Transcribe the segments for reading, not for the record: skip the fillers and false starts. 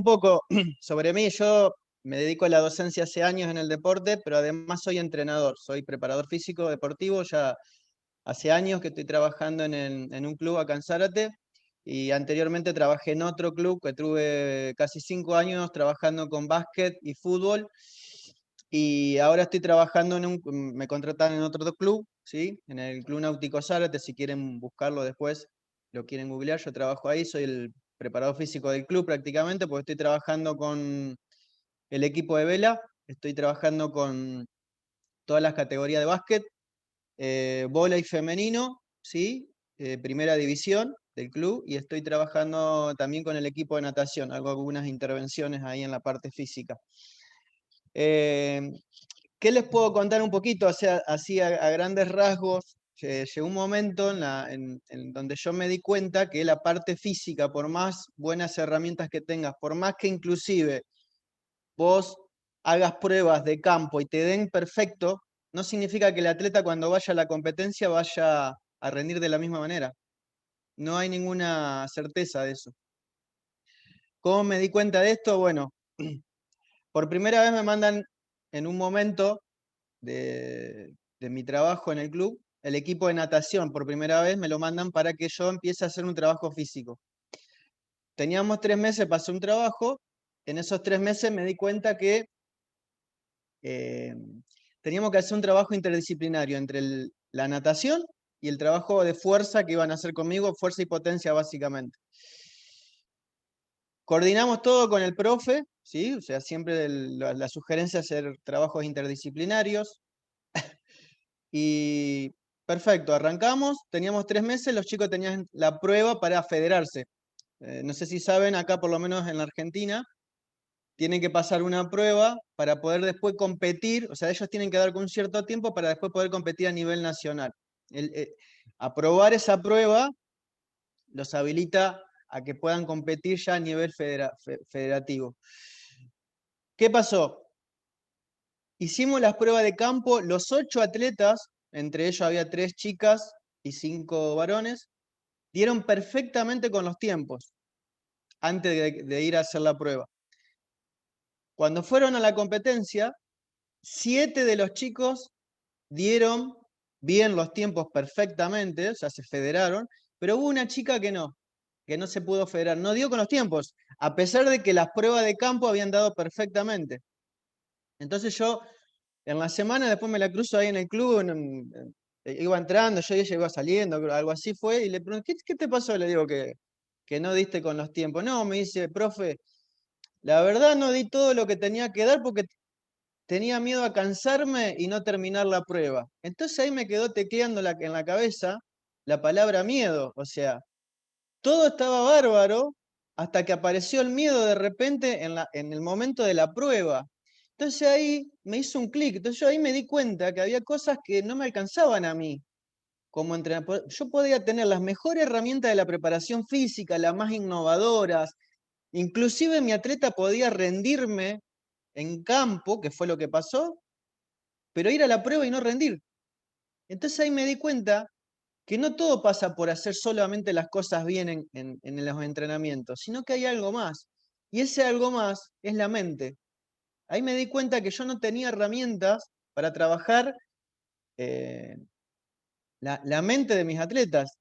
Un poco sobre mí, yo me dedico a la docencia hace años en el deporte, pero además soy entrenador, soy preparador físico deportivo, ya hace años que estoy trabajando en un club acá en Zárate, y anteriormente trabajé en otro club que tuve casi 5 años trabajando con básquet y fútbol, y ahora estoy trabajando me contratan en otro club, ¿sí? En el Club Náutico Zárate, si quieren buscarlo después, lo quieren googlear, yo trabajo ahí, soy el preparador físico del club prácticamente, porque estoy trabajando con el equipo de vela, estoy trabajando con todas las categorías de básquet, vóley femenino, ¿sí? Primera división del club, y estoy trabajando también con el equipo de natación, hago algunas intervenciones ahí en la parte física. Eh, ¿Qué les puedo contar un poquito? O sea, así a grandes rasgos, llegó un momento en donde yo me di cuenta que la parte física, por más buenas herramientas que tengas, por más que inclusive vos hagas pruebas de campo y te den perfecto, no significa que el atleta cuando vaya a la competencia vaya a rendir de la misma manera. No hay ninguna certeza de eso. ¿Cómo me di cuenta de esto? Bueno, por primera vez me mandan en un momento de mi trabajo en el club, el equipo de natación, por primera vez me lo mandan para que yo empiece a hacer un trabajo físico. Teníamos 3 meses para hacer un trabajo, en esos 3 meses me di cuenta que eh, teníamos que hacer un trabajo interdisciplinario entre la natación y el trabajo de fuerza que iban a hacer conmigo, fuerza y potencia básicamente. Coordinamos todo con el profe, ¿sí? O sea, siempre la sugerencia es hacer trabajos interdisciplinarios. Y perfecto, arrancamos, teníamos 3 meses, los chicos tenían la prueba para federarse. No sé si saben, acá por lo menos en la Argentina, tienen que pasar una prueba para poder después competir, o sea, ellos tienen que dar con un cierto tiempo para después poder competir a nivel nacional. Aprobar esa prueba los habilita a que puedan competir ya a nivel federativo. ¿Qué pasó? Hicimos las pruebas de campo, los 8 atletas, entre ellos había 3 chicas y 5 varones, dieron perfectamente con los tiempos antes de ir a hacer la prueba. Cuando fueron a la competencia, 7 de los chicos dieron bien los tiempos perfectamente, o sea, se federaron, pero hubo una chica que no se pudo federar, no dio con los tiempos, a pesar de que las pruebas de campo habían dado perfectamente. Entonces yo, en la semana, después me la cruzo ahí en el club, iba entrando, yo y ella iba saliendo, algo así fue, y le pregunto, ¿qué te pasó? Le digo que no diste con los tiempos. No, me dice, profe, la verdad no di todo lo que tenía que dar porque tenía miedo a cansarme y no terminar la prueba. Entonces ahí me quedó tecleando en la cabeza la palabra miedo. O sea, todo estaba bárbaro hasta que apareció el miedo de repente en el momento de la prueba. Entonces ahí me hizo un clic. Entonces yo ahí me di cuenta que había cosas que no me alcanzaban a mí como entrenador. Yo podía tener las mejores herramientas de la preparación física, las más innovadoras. Inclusive mi atleta podía rendirme en campo, que fue lo que pasó, pero ir a la prueba y no rendir. Entonces ahí me di cuenta que no todo pasa por hacer solamente las cosas bien en los entrenamientos, sino que hay algo más. Y ese algo más es la mente. Ahí me di cuenta que yo no tenía herramientas para trabajar eh, la mente de mis atletas.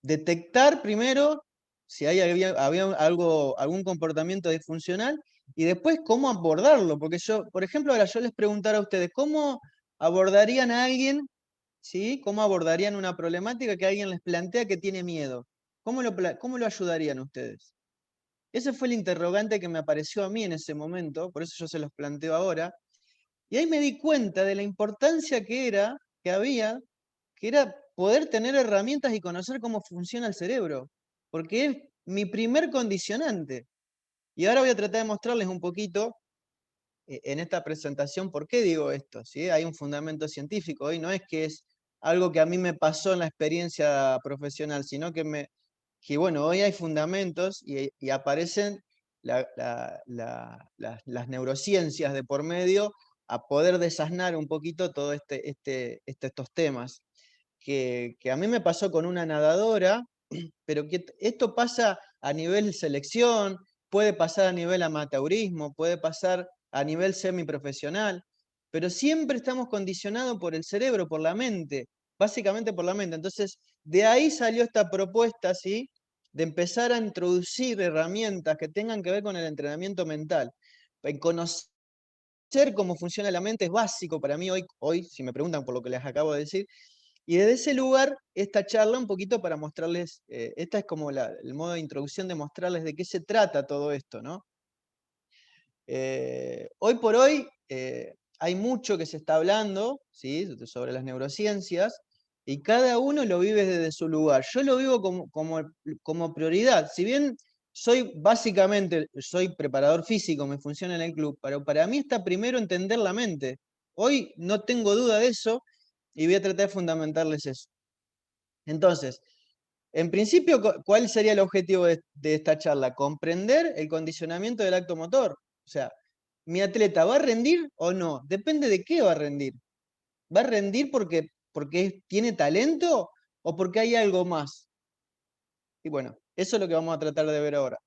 Detectar primero si había algún comportamiento disfuncional y después cómo abordarlo. Porque yo, por ejemplo, ahora yo les preguntara a ustedes, ¿cómo abordarían a alguien? ¿Sí? ¿Cómo abordarían una problemática que alguien les plantea que tiene miedo? ¿Cómo lo ayudarían ustedes? Ese fue el interrogante que me apareció a mí en ese momento, por eso yo se los planteo ahora. Y ahí me di cuenta de la importancia que era poder tener herramientas y conocer cómo funciona el cerebro, porque es mi primer condicionante. Y ahora voy a tratar de mostrarles un poquito en esta presentación por qué digo esto. ¿Sí? Hay un fundamento científico, y no es que es algo que a mí me pasó en la experiencia profesional, sino que bueno, hoy hay fundamentos y aparecen las neurociencias de por medio a poder desasnar un poquito todos estos temas. Que a mí me pasó con una nadadora, pero que esto pasa a nivel selección, puede pasar a nivel amateurismo, puede pasar a nivel semiprofesional, pero siempre estamos condicionados por el cerebro, por la mente, básicamente por la mente. Entonces, de ahí salió esta propuesta, ¿sí?, de empezar a introducir herramientas que tengan que ver con el entrenamiento mental. En conocer cómo funciona la mente es básico para mí hoy, si me preguntan por lo que les acabo de decir, y desde ese lugar, esta charla un poquito para mostrarles, esta es como el modo de introducción de mostrarles de qué se trata todo esto, ¿no? Hoy por hoy hay mucho que se está hablando, ¿sí?, sobre las neurociencias, y cada uno lo vive desde su lugar. Yo lo vivo como prioridad. Si bien básicamente, soy preparador físico, me funciona en el club, pero para mí está primero entender la mente. Hoy no tengo duda de eso y voy a tratar de fundamentarles eso. Entonces, en principio, ¿cuál sería el objetivo de esta charla? Comprender el condicionamiento del acto motor. O sea, ¿mi atleta va a rendir o no? Depende de qué va a rendir. ¿Va a rendir porque tiene talento o porque hay algo más? Y bueno, eso es lo que vamos a tratar de ver ahora.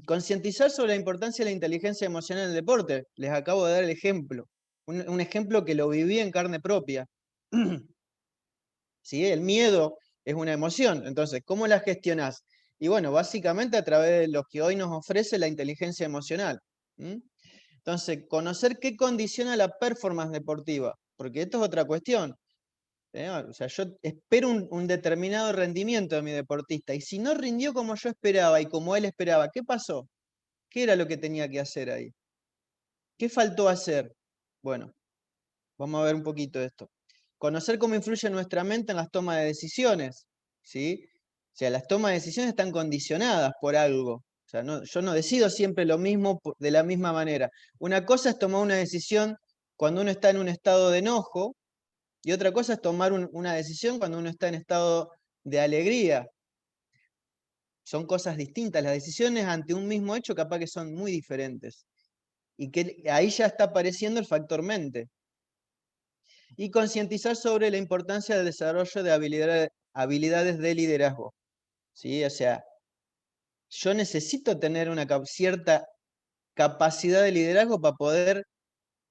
Concientizar sobre la importancia de la inteligencia emocional en el deporte. Les acabo de dar el ejemplo. Un ejemplo que lo viví en carne propia. ¿Sí? El miedo es una emoción, entonces, ¿cómo la gestionás? Y bueno, básicamente a través de lo que hoy nos ofrece la inteligencia emocional. Entonces, conocer qué condiciona la performance deportiva, porque esto es otra cuestión. O sea, yo espero un determinado rendimiento de mi deportista, y si no rindió como yo esperaba y como él esperaba, ¿qué pasó? ¿Qué era lo que tenía que hacer ahí? ¿Qué faltó hacer? Bueno, vamos a ver un poquito de esto. Conocer cómo influye nuestra mente en las tomas de decisiones, ¿sí? O sea, las tomas de decisiones están condicionadas por algo. O sea, yo no decido siempre lo mismo de la misma manera. Una cosa es tomar una decisión cuando uno está en un estado de enojo, y otra cosa es tomar una decisión cuando uno está en estado de alegría. Son cosas distintas. Las decisiones ante un mismo hecho capaz que son muy diferentes. Y que ahí ya está apareciendo el factor mente. Y concientizar sobre la importancia del desarrollo de habilidades de liderazgo, ¿sí? O sea, yo necesito tener una cierta capacidad de liderazgo para poder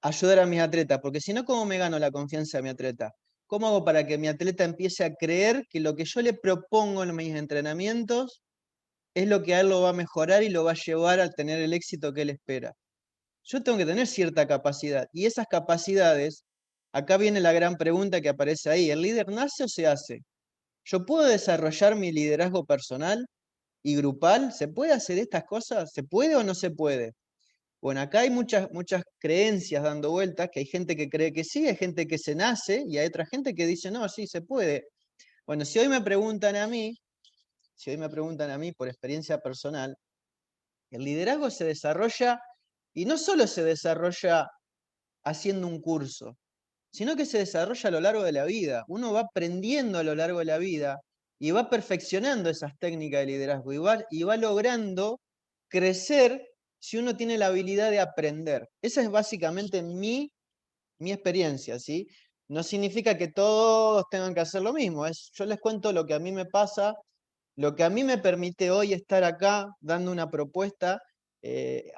ayudar a mis atletas, porque si no, ¿cómo me gano la confianza de mi atleta? ¿Cómo hago para que mi atleta empiece a creer que lo que yo le propongo en mis entrenamientos es lo que a él lo va a mejorar y lo va a llevar a tener el éxito que él espera? Yo tengo que tener cierta capacidad, y esas capacidades, acá viene la gran pregunta que aparece ahí: ¿el líder nace o se hace? ¿Yo puedo desarrollar mi liderazgo personal y grupal? ¿Se puede hacer estas cosas? ¿Se puede o no se puede? Bueno, acá hay muchas creencias dando vueltas, que hay gente que cree que sí, hay gente que se nace, y hay otra gente que dice, no, sí, se puede. Bueno, si hoy me preguntan a mí por experiencia personal, el liderazgo se desarrolla, y no solo se desarrolla haciendo un curso, sino que se desarrolla a lo largo de la vida. Uno va aprendiendo a lo largo de la vida y va perfeccionando esas técnicas de liderazgo y va logrando crecer si uno tiene la habilidad de aprender. Esa es básicamente mi experiencia, ¿sí? No significa que todos tengan que hacer lo mismo. Yo les cuento lo que a mí me pasa, lo que a mí me permite hoy estar acá dando una propuesta,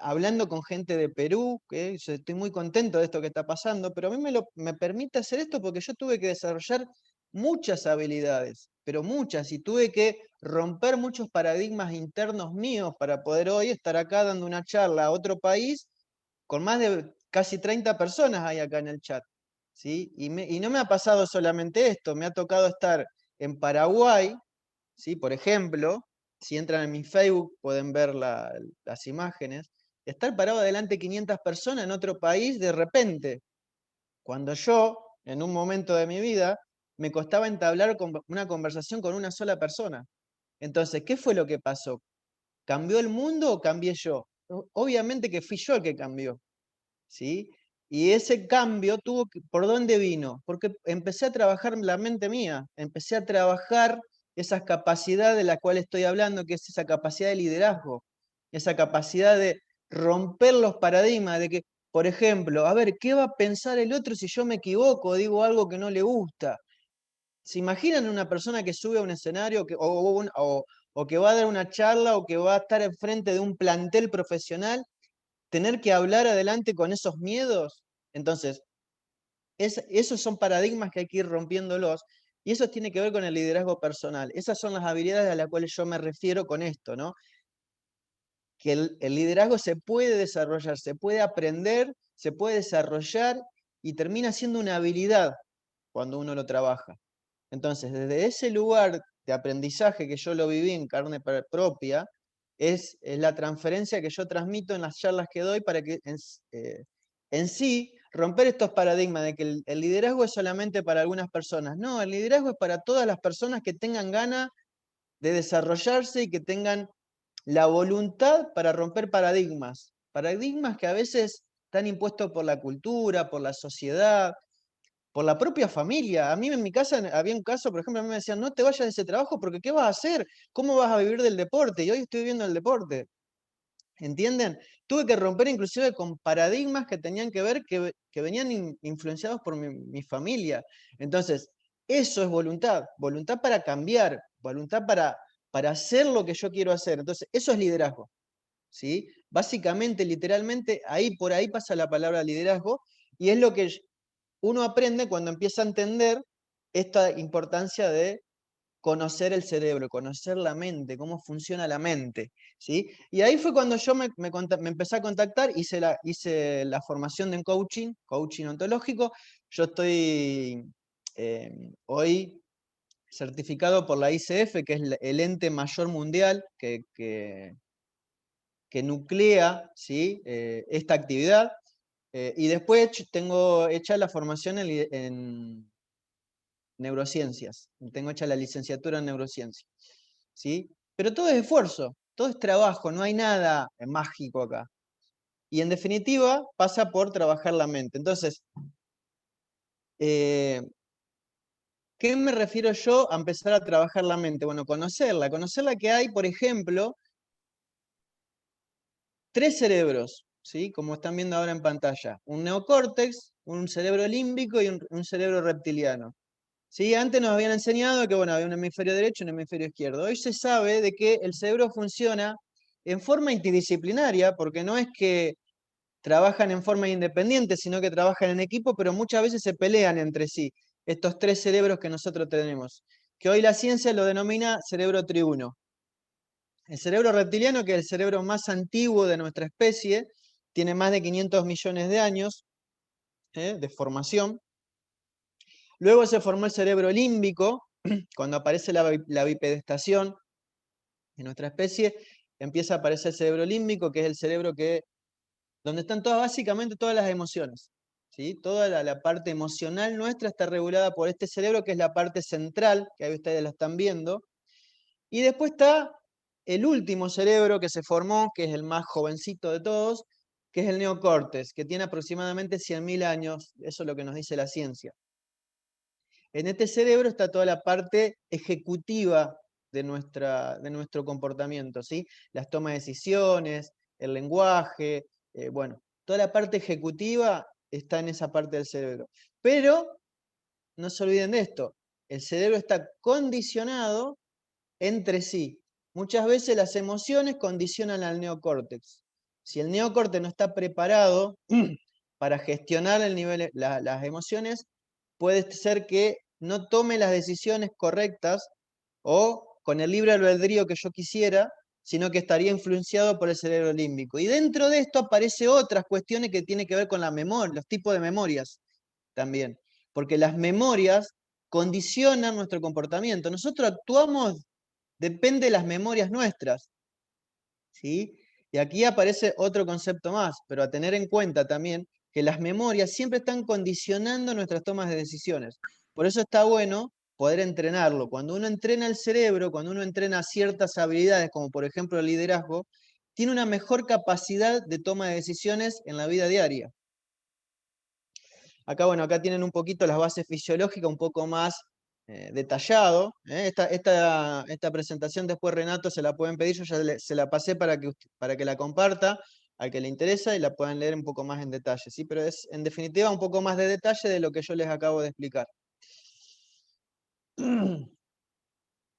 hablando con gente de Perú, que yo estoy muy contento de esto que está pasando, pero a mí me permite hacer esto porque yo tuve que desarrollar muchas habilidades, pero muchas, y tuve que romper muchos paradigmas internos míos para poder hoy estar acá dando una charla a otro país con más de casi 30 personas hay acá en el chat, ¿sí? Y no me ha pasado solamente esto, me ha tocado estar en Paraguay, ¿sí? Por ejemplo, si entran en mi Facebook pueden ver las imágenes, estar parado delante de 500 personas en otro país de repente, cuando yo, en un momento de mi vida, me costaba entablar una conversación con una sola persona. Entonces, ¿qué fue lo que pasó? ¿Cambió el mundo o cambié yo? Obviamente que fui yo el que cambió, ¿sí? Y ese cambio ¿por dónde vino? Porque empecé a trabajar la mente mía, empecé a trabajar esas capacidades de las cuales estoy hablando, que es esa capacidad de liderazgo, esa capacidad de romper los paradigmas, de que, por ejemplo, a ver, ¿qué va a pensar el otro si yo me equivoco o digo algo que no le gusta? ¿Se imaginan una persona que sube a un escenario o que va a dar una charla, o que va a estar enfrente de un plantel profesional, tener que hablar adelante con esos miedos. Entonces, esos son paradigmas que hay que ir rompiéndolos, y eso tiene que ver con el liderazgo personal. Esas son las habilidades a las cuales yo me refiero con esto, ¿no? Que el liderazgo se puede desarrollar, se puede aprender, se puede desarrollar, y termina siendo una habilidad cuando uno lo trabaja. Entonces, desde ese lugar de aprendizaje que yo lo viví en carne propia, es la transferencia que yo transmito en las charlas que doy para que en sí romper estos paradigmas de que el liderazgo es solamente para algunas personas. No, el liderazgo es para todas las personas que tengan ganas de desarrollarse y que tengan la voluntad para romper paradigmas. Paradigmas que a veces están impuestos por la cultura, por la sociedad, por la propia familia. A mí en mi casa había un caso, por ejemplo, a mí me decían, no te vayas de ese trabajo porque ¿qué vas a hacer? ¿Cómo vas a vivir del deporte? Y hoy estoy viviendo el deporte. ¿Entienden? Tuve que romper inclusive con paradigmas que tenían que ver, que venían influenciados por mi familia. Entonces, eso es voluntad, voluntad para cambiar, voluntad para hacer lo que yo quiero hacer. Entonces, eso es liderazgo, ¿sí? Básicamente, literalmente, por ahí pasa la palabra liderazgo, y es lo que uno aprende cuando empieza a entender esta importancia de conocer el cerebro, conocer la mente, cómo funciona la mente, ¿sí? Y ahí fue cuando yo me empecé a contactar, hice la formación de coaching ontológico. Yo estoy hoy certificado por la ICF, que es el ente mayor mundial que nuclea, ¿sí? Esta actividad. Y después tengo hecha la formación en neurociencias. Tengo hecha la licenciatura en neurociencia, ¿sí? Pero todo es esfuerzo, todo es trabajo, no hay nada mágico acá. Y en definitiva pasa por trabajar la mente. Entonces, ¿qué me refiero yo a empezar a trabajar la mente? Bueno, conocerla que hay, por ejemplo, 3 cerebros, ¿sí? Como están viendo ahora en pantalla. Un neocórtex, un cerebro límbico y un cerebro reptiliano. ¿Sí? Antes nos habían enseñado que bueno, había un hemisferio derecho y un hemisferio izquierdo. Hoy se sabe de que el cerebro funciona en forma interdisciplinaria, porque no es que trabajan en forma independiente, sino que trabajan en equipo, pero muchas veces se pelean entre sí, estos 3 cerebros que nosotros tenemos, que hoy la ciencia lo denomina cerebro triuno. El cerebro reptiliano, que es el cerebro más antiguo de nuestra especie, tiene más de 500 millones de años de formación. Luego se formó el cerebro límbico, cuando aparece la bipedestación en nuestra especie, empieza a aparecer el cerebro límbico, que es el cerebro donde están básicamente todas las emociones, ¿sí? Toda la parte emocional nuestra está regulada por este cerebro, que es la parte central, que ahí ustedes la están viendo. Y después está el último cerebro que se formó, que es el más jovencito de todos, que es el neocórtex, que tiene aproximadamente 100.000 años, eso es lo que nos dice la ciencia. En este cerebro está toda la parte ejecutiva de nuestro comportamiento, ¿sí? Las tomas de decisiones, el lenguaje, bueno, toda la parte ejecutiva está en esa parte del cerebro. Pero no se olviden de esto, el cerebro está condicionado entre sí. Muchas veces las emociones condicionan al neocórtex. Si el neocórtex no está preparado para gestionar las emociones, puede ser que no tome las decisiones correctas o con el libre albedrío que yo quisiera, sino que estaría influenciado por el cerebro límbico. Y dentro de esto aparecen otras cuestiones que tienen que ver con la memoria, los tipos de memorias también. Porque las memorias condicionan nuestro comportamiento. Nosotros actuamos, depende de las memorias nuestras, ¿sí? Y aquí aparece otro concepto más, pero a tener en cuenta también que las memorias siempre están condicionando nuestras tomas de decisiones. Por eso está bueno poder entrenarlo. Cuando uno entrena el cerebro, cuando uno entrena ciertas habilidades, como por ejemplo el liderazgo, tiene una mejor capacidad de toma de decisiones en la vida diaria. Acá, bueno, acá tienen un poquito las bases fisiológicas, un poco más detallado. Esta presentación después Renato se la pueden pedir, yo ya se la pasé para que la comparta al que le interesa y la puedan leer un poco más en detalle, ¿sí? Pero es en definitiva un poco más de detalle de lo que yo les acabo de explicar.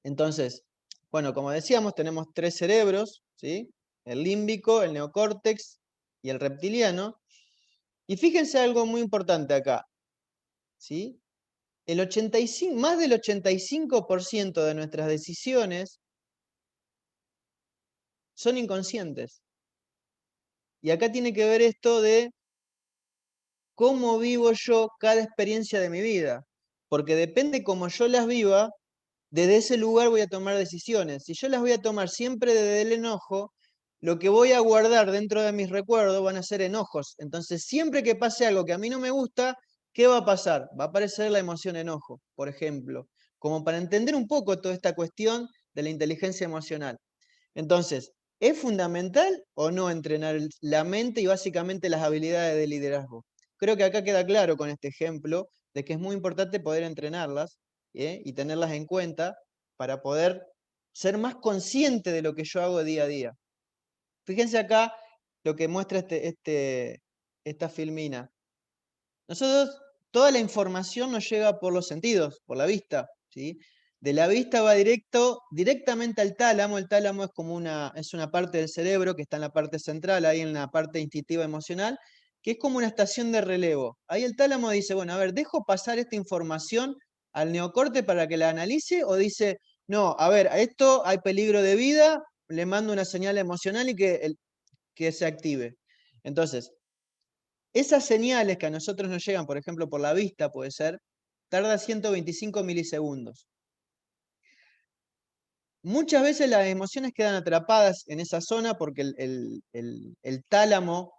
Entonces, Bueno, como decíamos, tenemos 3 cerebros, ¿sí? El límbico, el neocórtex y el reptiliano. Y fíjense algo muy importante acá, ¿sí? Más del 85% de nuestras decisiones son inconscientes. Y acá tiene que ver esto de cómo vivo yo cada experiencia de mi vida. Porque depende cómo yo las viva, desde ese lugar voy a tomar decisiones. Si yo las voy a tomar siempre desde el enojo, lo que voy a guardar dentro de mis recuerdos van a ser enojos. Entonces, siempre que pase algo que a mí no me gusta, ¿qué va a pasar? Va a aparecer la emoción enojo, por ejemplo, como para entender un poco toda esta cuestión de la inteligencia emocional. Entonces, ¿es fundamental o no entrenar la mente y básicamente las habilidades de liderazgo? Creo que acá queda claro con este ejemplo de que es muy importante poder entrenarlas, y tenerlas en cuenta para poder ser más consciente de lo que yo hago día a día. Fíjense acá lo que muestra esta filmina. Nosotros, toda la información nos llega por los sentidos, por la vista, ¿sí? De la vista va directamente al tálamo. El tálamo es una parte del cerebro que está en la parte central, ahí en la parte instintiva emocional, que es como una estación de relevo. Ahí el tálamo dice, bueno, a ver, ¿dejo pasar esta información al neocorte para que la analice? O dice, no, a ver, a esto hay peligro de vida, le mando una señal emocional y que se active. Entonces, esas señales que a nosotros nos llegan, por ejemplo, por la vista, puede ser, tarda 125 milisegundos. Muchas veces las emociones quedan atrapadas en esa zona porque el tálamo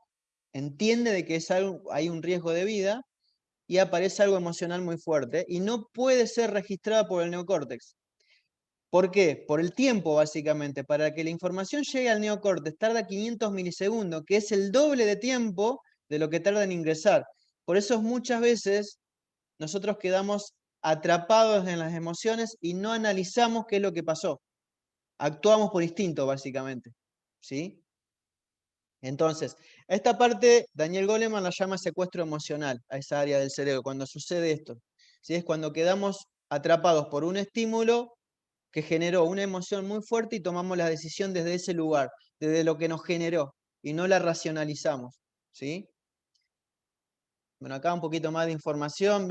entiende de que hay un riesgo de vida y aparece algo emocional muy fuerte y no puede ser registrada por el neocórtex. ¿Por qué? Por el tiempo, básicamente. Para que la información llegue al neocórtex tarda 500 milisegundos, que es el doble de tiempo de lo que tarda en ingresar. Por eso muchas veces nosotros quedamos atrapados en las emociones y no analizamos qué es lo que pasó. Actuamos por instinto, básicamente. ¿Sí? Entonces, a esta parte, Daniel Goleman la llama secuestro emocional, a esa área del cerebro, cuando sucede esto. ¿Sí? Es cuando quedamos atrapados por un estímulo que generó una emoción muy fuerte y tomamos la decisión desde ese lugar, desde lo que nos generó, y no la racionalizamos. ¿Sí? Bueno, acá un poquito más de información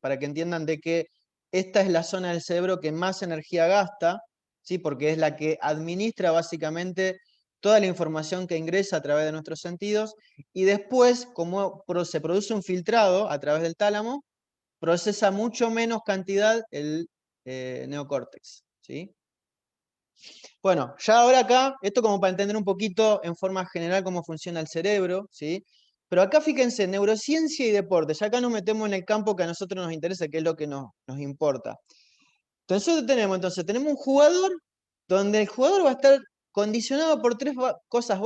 para que entiendan de que esta es la zona del cerebro que más energía gasta, ¿sí? Porque es la que administra básicamente toda la información que ingresa a través de nuestros sentidos y después, como se produce un filtrado a través del tálamo, procesa mucho menos cantidad el neocórtex. ¿Sí? Bueno, ya ahora acá, esto como para entender un poquito en forma general cómo funciona el cerebro, ¿sí? Pero acá fíjense, neurociencia y deporte, ya acá nos metemos en el campo que a nosotros nos interesa, que es lo que nos importa. Entonces tenemos un jugador donde el jugador va a estar condicionado por tres cosas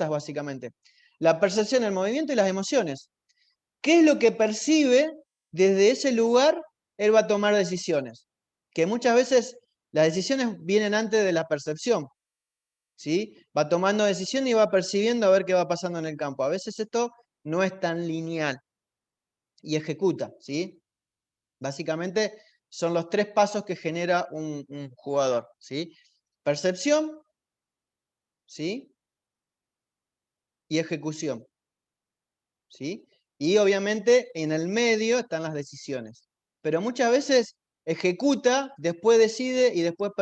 básicamente. La percepción, el movimiento y las emociones. ¿Qué es lo que percibe desde ese lugar? Él va a tomar decisiones. Que muchas veces las decisiones vienen antes de la percepción. ¿Sí? Va tomando decisiones y va percibiendo a ver qué va pasando en el campo. A veces esto no es tan lineal y ejecuta. ¿Sí? Básicamente son los 3 pasos que genera un jugador. ¿Sí? Percepción, ¿sí? Y ejecución. ¿Sí? Y obviamente en el medio están las decisiones. Pero muchas veces ejecuta, después decide y después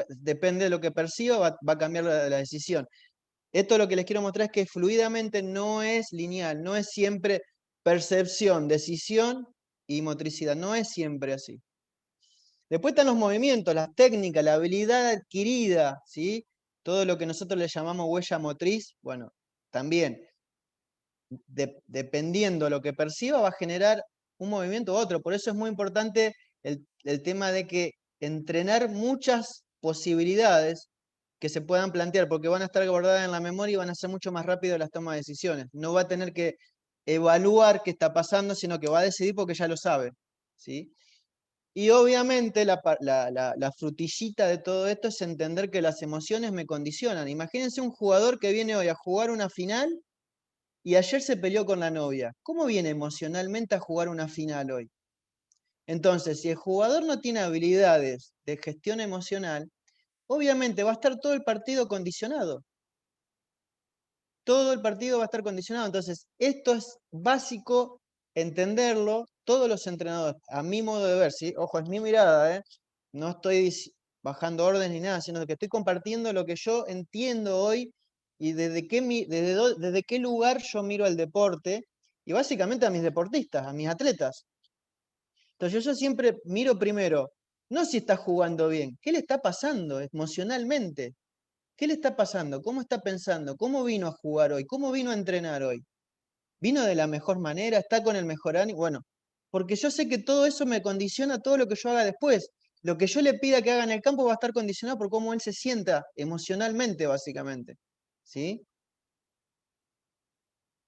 depende de lo que perciba, va a cambiar la decisión. Esto lo que les quiero mostrar es que fluidamente no es lineal, no es siempre percepción, decisión y motricidad, no es siempre así. Después están los movimientos, las técnicas, la habilidad adquirida, ¿sí? Todo lo que nosotros le llamamos huella motriz, bueno, también dependiendo de lo que perciba, va a generar un movimiento u otro. Por eso es muy importante el tema de que entrenar muchas posibilidades que se puedan plantear, porque van a estar guardadas en la memoria y van a ser mucho más rápido las tomas de decisiones. No va a tener que evaluar qué está pasando, sino que va a decidir porque ya lo sabe. ¿Sí? Y obviamente la frutillita de todo esto es entender que las emociones me condicionan. Imagínense un jugador que viene hoy a jugar una final y ayer se peleó con la novia. ¿Cómo viene emocionalmente a jugar una final hoy? Entonces, si el jugador no tiene habilidades de gestión emocional, obviamente va a estar todo el partido condicionado. Todo el partido va a estar condicionado. Entonces, esto es básico entenderlo, todos los entrenadores, a mi modo de ver, ¿sí? Ojo, es mi mirada, ¿eh? No estoy bajando órdenes ni nada, sino que estoy compartiendo lo que yo entiendo hoy y desde qué lugar yo miro al deporte y básicamente a mis deportistas, a mis atletas. Entonces yo siempre miro primero, no si está jugando bien, ¿qué le está pasando emocionalmente? ¿Qué le está pasando? ¿Cómo está pensando? ¿Cómo vino a jugar hoy? ¿Cómo vino a entrenar hoy? ¿Vino de la mejor manera? ¿Está con el mejor ánimo? Bueno, porque yo sé que todo eso me condiciona todo lo que yo haga después. Lo que yo le pida que haga en el campo va a estar condicionado por cómo él se sienta emocionalmente, básicamente. ¿Sí?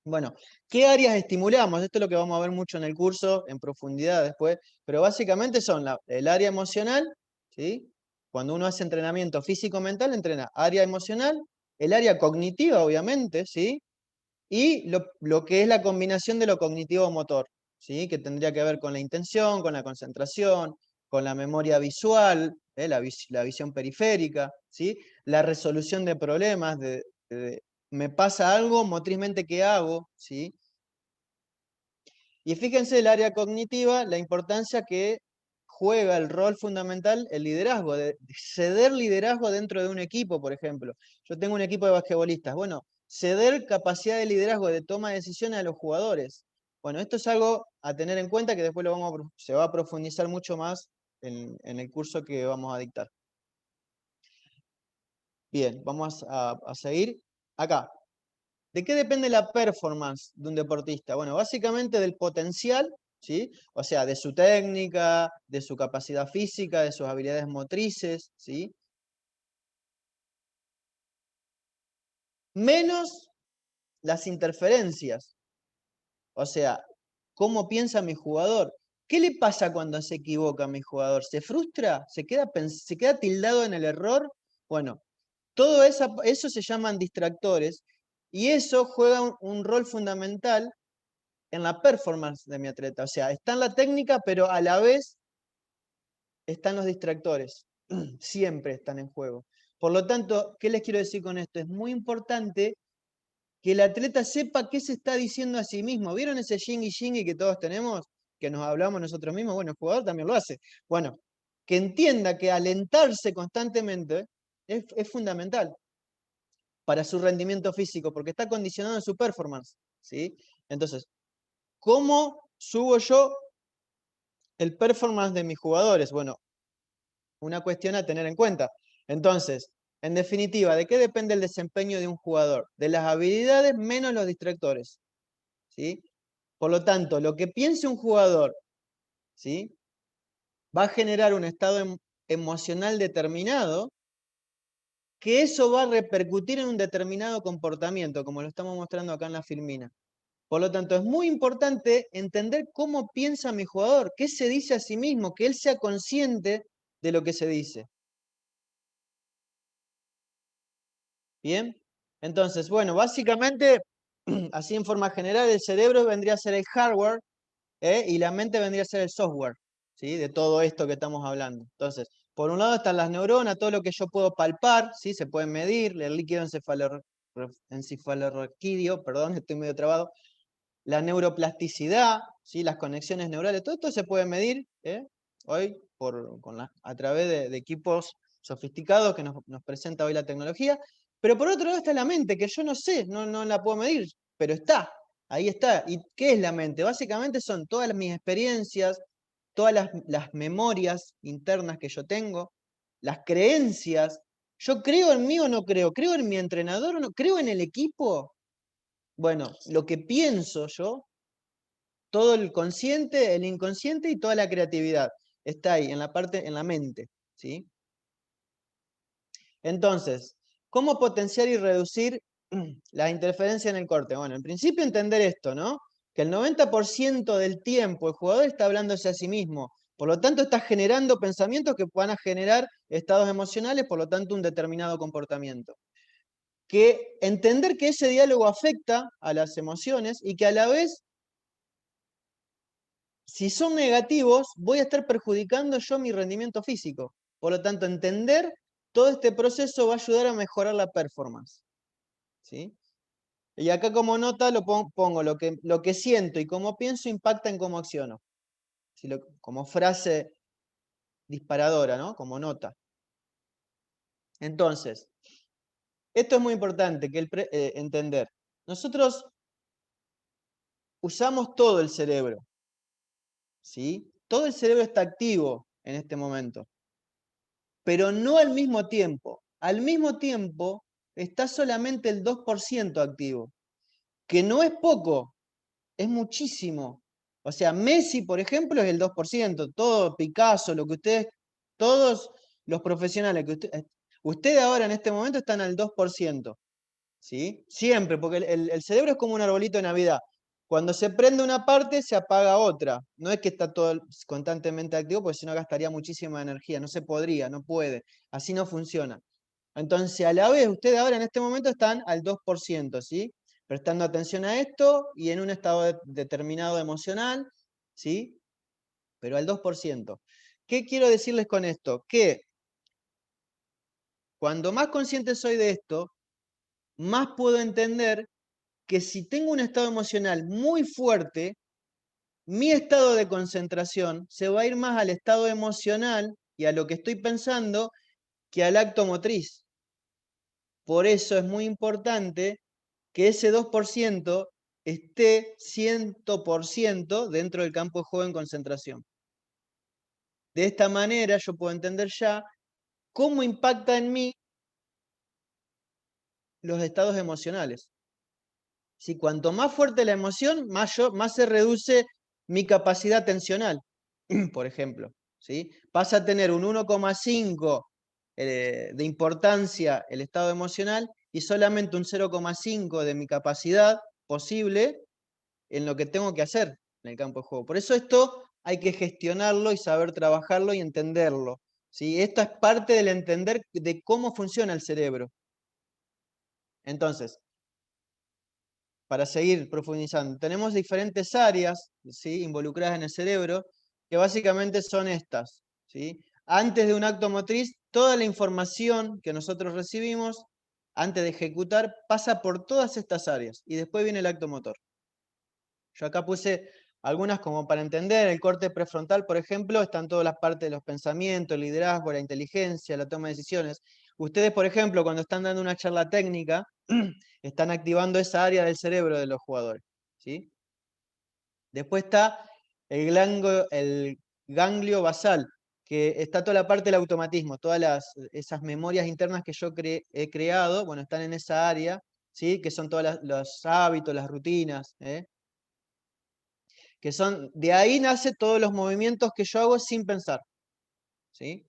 Bueno, ¿qué áreas estimulamos? Esto es lo que vamos a ver mucho en el curso, en profundidad después, pero básicamente son el área emocional, ¿sí? Cuando uno hace entrenamiento físico-mental, entrena área emocional, el área cognitiva, obviamente, ¿sí? Y lo que es la combinación de lo cognitivo-motor, ¿sí? Que tendría que ver con la intención, con la concentración, con la memoria visual, la visión periférica, ¿sí? La resolución de problemas, me pasa algo, motrizmente, ¿qué hago? ¿Sí? Y fíjense el área cognitiva, la importancia que juega el rol fundamental, el liderazgo, de ceder liderazgo dentro de un equipo, por ejemplo. Yo tengo un equipo de basquetbolistas. Bueno, ceder capacidad de liderazgo, de toma de decisiones a los jugadores. Bueno, esto es algo a tener en cuenta que después se va a profundizar mucho más en el curso que vamos a dictar. Bien, vamos a seguir acá. ¿De qué depende la performance de un deportista? Bueno, básicamente del potencial, ¿sí? O sea, de su técnica, de su capacidad física, de sus habilidades motrices, ¿sí? Menos las interferencias. O sea, ¿cómo piensa mi jugador? ¿Qué le pasa cuando se equivoca mi jugador? ¿Se frustra? ¿Se queda tildado en el error? Bueno, todo eso se llaman distractores y eso juega un rol fundamental en la performance de mi atleta. O sea, está en la técnica, pero a la vez están los distractores. Siempre están en juego. Por lo tanto, ¿qué les quiero decir con esto? Es muy importante que el atleta sepa qué se está diciendo a sí mismo. ¿Vieron ese yin que todos tenemos? Que nos hablamos nosotros mismos. Bueno, el jugador también lo hace. Bueno, que entienda que alentarse constantemente es fundamental para su rendimiento físico, porque está condicionado en su performance. ¿Sí? Entonces, ¿cómo subo yo el performance de mis jugadores? Bueno, una cuestión a tener en cuenta. Entonces, en definitiva, ¿de qué depende el desempeño de un jugador? De las habilidades menos los distractores, ¿sí? Por lo tanto, lo que piense un jugador, ¿sí? Va a generar un estado emocional determinado, que eso va a repercutir en un determinado comportamiento, como lo estamos mostrando acá en la filmina. Por lo tanto, es muy importante entender cómo piensa mi jugador, qué se dice a sí mismo, que él sea consciente de lo que se dice. ¿Bien? Entonces, bueno, básicamente, así en forma general, el cerebro vendría a ser el hardware, y la mente vendría a ser el software, ¿sí? De todo esto que estamos hablando. Entonces, por un lado están las neuronas, todo lo que yo puedo palpar, ¿sí? Se puede medir, el líquido encefalorraquídeo, perdón, estoy medio trabado, la neuroplasticidad, ¿sí? Las conexiones neurales, todo esto se puede medir, hoy a través de equipos sofisticados que nos presenta hoy la tecnología. Pero por otro lado está la mente, que yo no sé, no la puedo medir, pero está, ahí está. ¿Y qué es la mente? Básicamente son todas mis experiencias, todas las memorias internas que yo tengo, las creencias. ¿Yo creo en mí o no creo? ¿Creo en mi entrenador o no? ¿Creo en el equipo? Bueno, lo que pienso yo, todo el consciente, el inconsciente y toda la creatividad está ahí, en la mente, ¿sí? Entonces, ¿cómo potenciar y reducir la interferencia en el corte? Bueno, en principio entender esto, ¿no? Que el 90% del tiempo el jugador está hablándose a sí mismo. Por lo tanto, está generando pensamientos que van a generar estados emocionales, por lo tanto, un determinado comportamiento. Que entender que ese diálogo afecta a las emociones y que a la vez, si son negativos, voy a estar perjudicando yo mi rendimiento físico. Por lo tanto, entender todo este proceso va a ayudar a mejorar la performance, ¿sí? Y acá como nota pongo lo que siento y cómo pienso impacta en cómo acciono. ¿Sí? Como frase disparadora, ¿no? Como nota. Entonces, esto es muy importante entender. Nosotros usamos todo el cerebro, ¿sí? Todo el cerebro está activo en este momento, pero no al mismo tiempo. Al mismo tiempo está solamente el 2% activo, que no es poco, es muchísimo. O sea, Messi, por ejemplo, es el 2%, todo Picasso, lo que ustedes, todos los profesionales que ustedes ahora en este momento están al 2%, ¿sí? Siempre, porque el cerebro es como un arbolito de Navidad. Cuando se prende una parte, se apaga otra. No es que está todo constantemente activo, porque si no gastaría muchísima energía. No se podría, no puede. Así no funciona. Entonces, a la vez, ustedes ahora en este momento están al 2%, ¿sí? Prestando atención a esto y en un estado determinado emocional, ¿sí? Pero al 2%. ¿Qué quiero decirles con esto? Que cuando más consciente soy de esto, más puedo entender que si tengo un estado emocional muy fuerte, mi estado de concentración se va a ir más al estado emocional y a lo que estoy pensando que al acto motriz. Por eso es muy importante que ese 2% esté 100% dentro del campo de juego en concentración. De esta manera yo puedo entender ya cómo impacta en mí los estados emocionales. Si cuanto más fuerte la emoción, más se reduce mi capacidad atencional, por ejemplo. ¿Sí? Pasa a tener un 1,5 de importancia el estado emocional y solamente un 0,5 de mi capacidad posible en lo que tengo que hacer en el campo de juego. Por eso esto hay que gestionarlo y saber trabajarlo y entenderlo. ¿Sí? Esto es parte del entender de cómo funciona el cerebro. Entonces, para seguir profundizando, tenemos diferentes áreas, ¿sí?, involucradas en el cerebro, que básicamente son estas, ¿sí? Antes de un acto motriz, toda la información que nosotros recibimos, antes de ejecutar, pasa por todas estas áreas, y después viene el acto motor. Yo acá puse algunas como para entender, el corte prefrontal, por ejemplo, están todas las partes de los pensamientos, el liderazgo, la inteligencia, la toma de decisiones. Ustedes, por ejemplo, cuando están dando una charla técnica, están activando esa área del cerebro de los jugadores, ¿sí? Después está el ganglio basal, que está toda la parte del automatismo, esas memorias internas que yo he creado, bueno, están en esa área, ¿sí? Que son todos los hábitos, las rutinas, que son, de ahí nace todos los movimientos que yo hago sin pensar, ¿sí?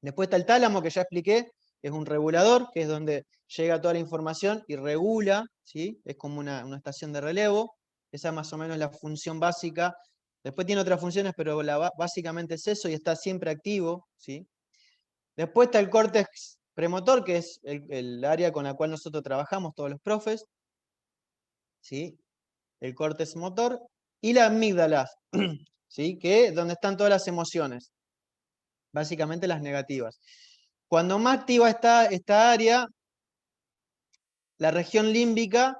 Después está el tálamo, que ya expliqué, es un regulador, que es donde llega toda la información y regula, ¿sí? Es como una estación de relevo, esa es más o menos la función básica. Después tiene otras funciones, pero básicamente es eso y está siempre activo, ¿sí? Después está el córtex premotor, que es el área con la cual nosotros trabajamos, todos los profes, ¿sí? El córtex motor, y la amígdala, ¿sí? Que es donde están todas las emociones, básicamente las negativas. Cuando más activa está esta área, la región límbica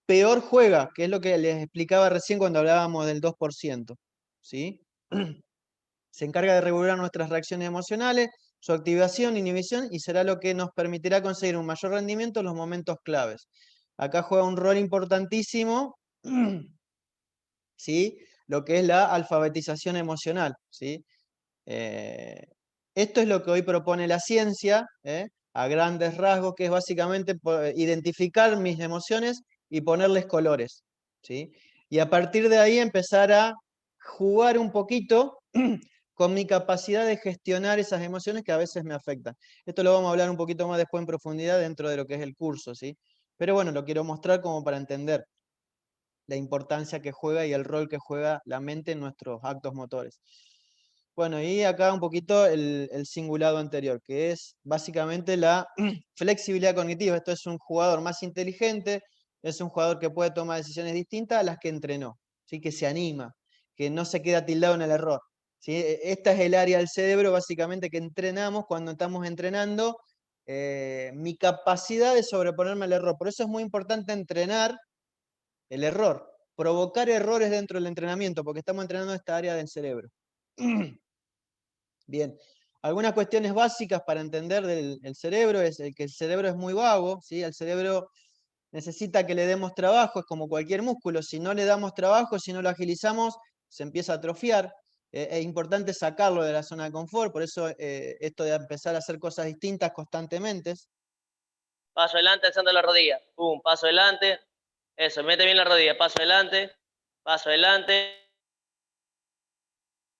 peor juega, que es lo que les explicaba recién cuando hablábamos del 2%, ¿sí? Se encarga de regular nuestras reacciones emocionales, su activación, inhibición, y será lo que nos permitirá conseguir un mayor rendimiento en los momentos claves. Acá juega un rol importantísimo, ¿sí?, lo que es la alfabetización emocional, ¿sí? Esto es lo que hoy propone la ciencia, a grandes rasgos, que es básicamente identificar mis emociones y ponerles colores, ¿sí? Y a partir de ahí empezar a jugar un poquito con mi capacidad de gestionar esas emociones que a veces me afectan. Esto lo vamos a hablar un poquito más después en profundidad dentro de lo que es el curso, ¿sí? Pero bueno, lo quiero mostrar como para entender la importancia que juega y el rol que juega la mente en nuestros actos motores. Bueno, y acá un poquito el cingulado anterior, que es básicamente la flexibilidad cognitiva. Esto es un jugador más inteligente, es un jugador que puede tomar decisiones distintas a las que entrenó, ¿sí? Que se anima, que no se queda tildado en el error. ¿sí? Esta es el área del cerebro básicamente que entrenamos cuando estamos entrenando mi capacidad de sobreponerme al error. Por eso es muy importante entrenar el error, provocar errores dentro del entrenamiento, porque estamos entrenando esta área del cerebro. Bien, algunas cuestiones básicas para entender el cerebro es que el cerebro es muy vago, ¿sí? El cerebro necesita que le demos trabajo, es como cualquier músculo, si no le damos trabajo, si no lo agilizamos, se empieza a atrofiar. Es importante sacarlo de la zona de confort, por eso esto de empezar a hacer cosas distintas constantemente. Paso adelante, alzando la rodilla. Pum, paso adelante. Eso, mete bien la rodilla. Paso adelante. Paso adelante.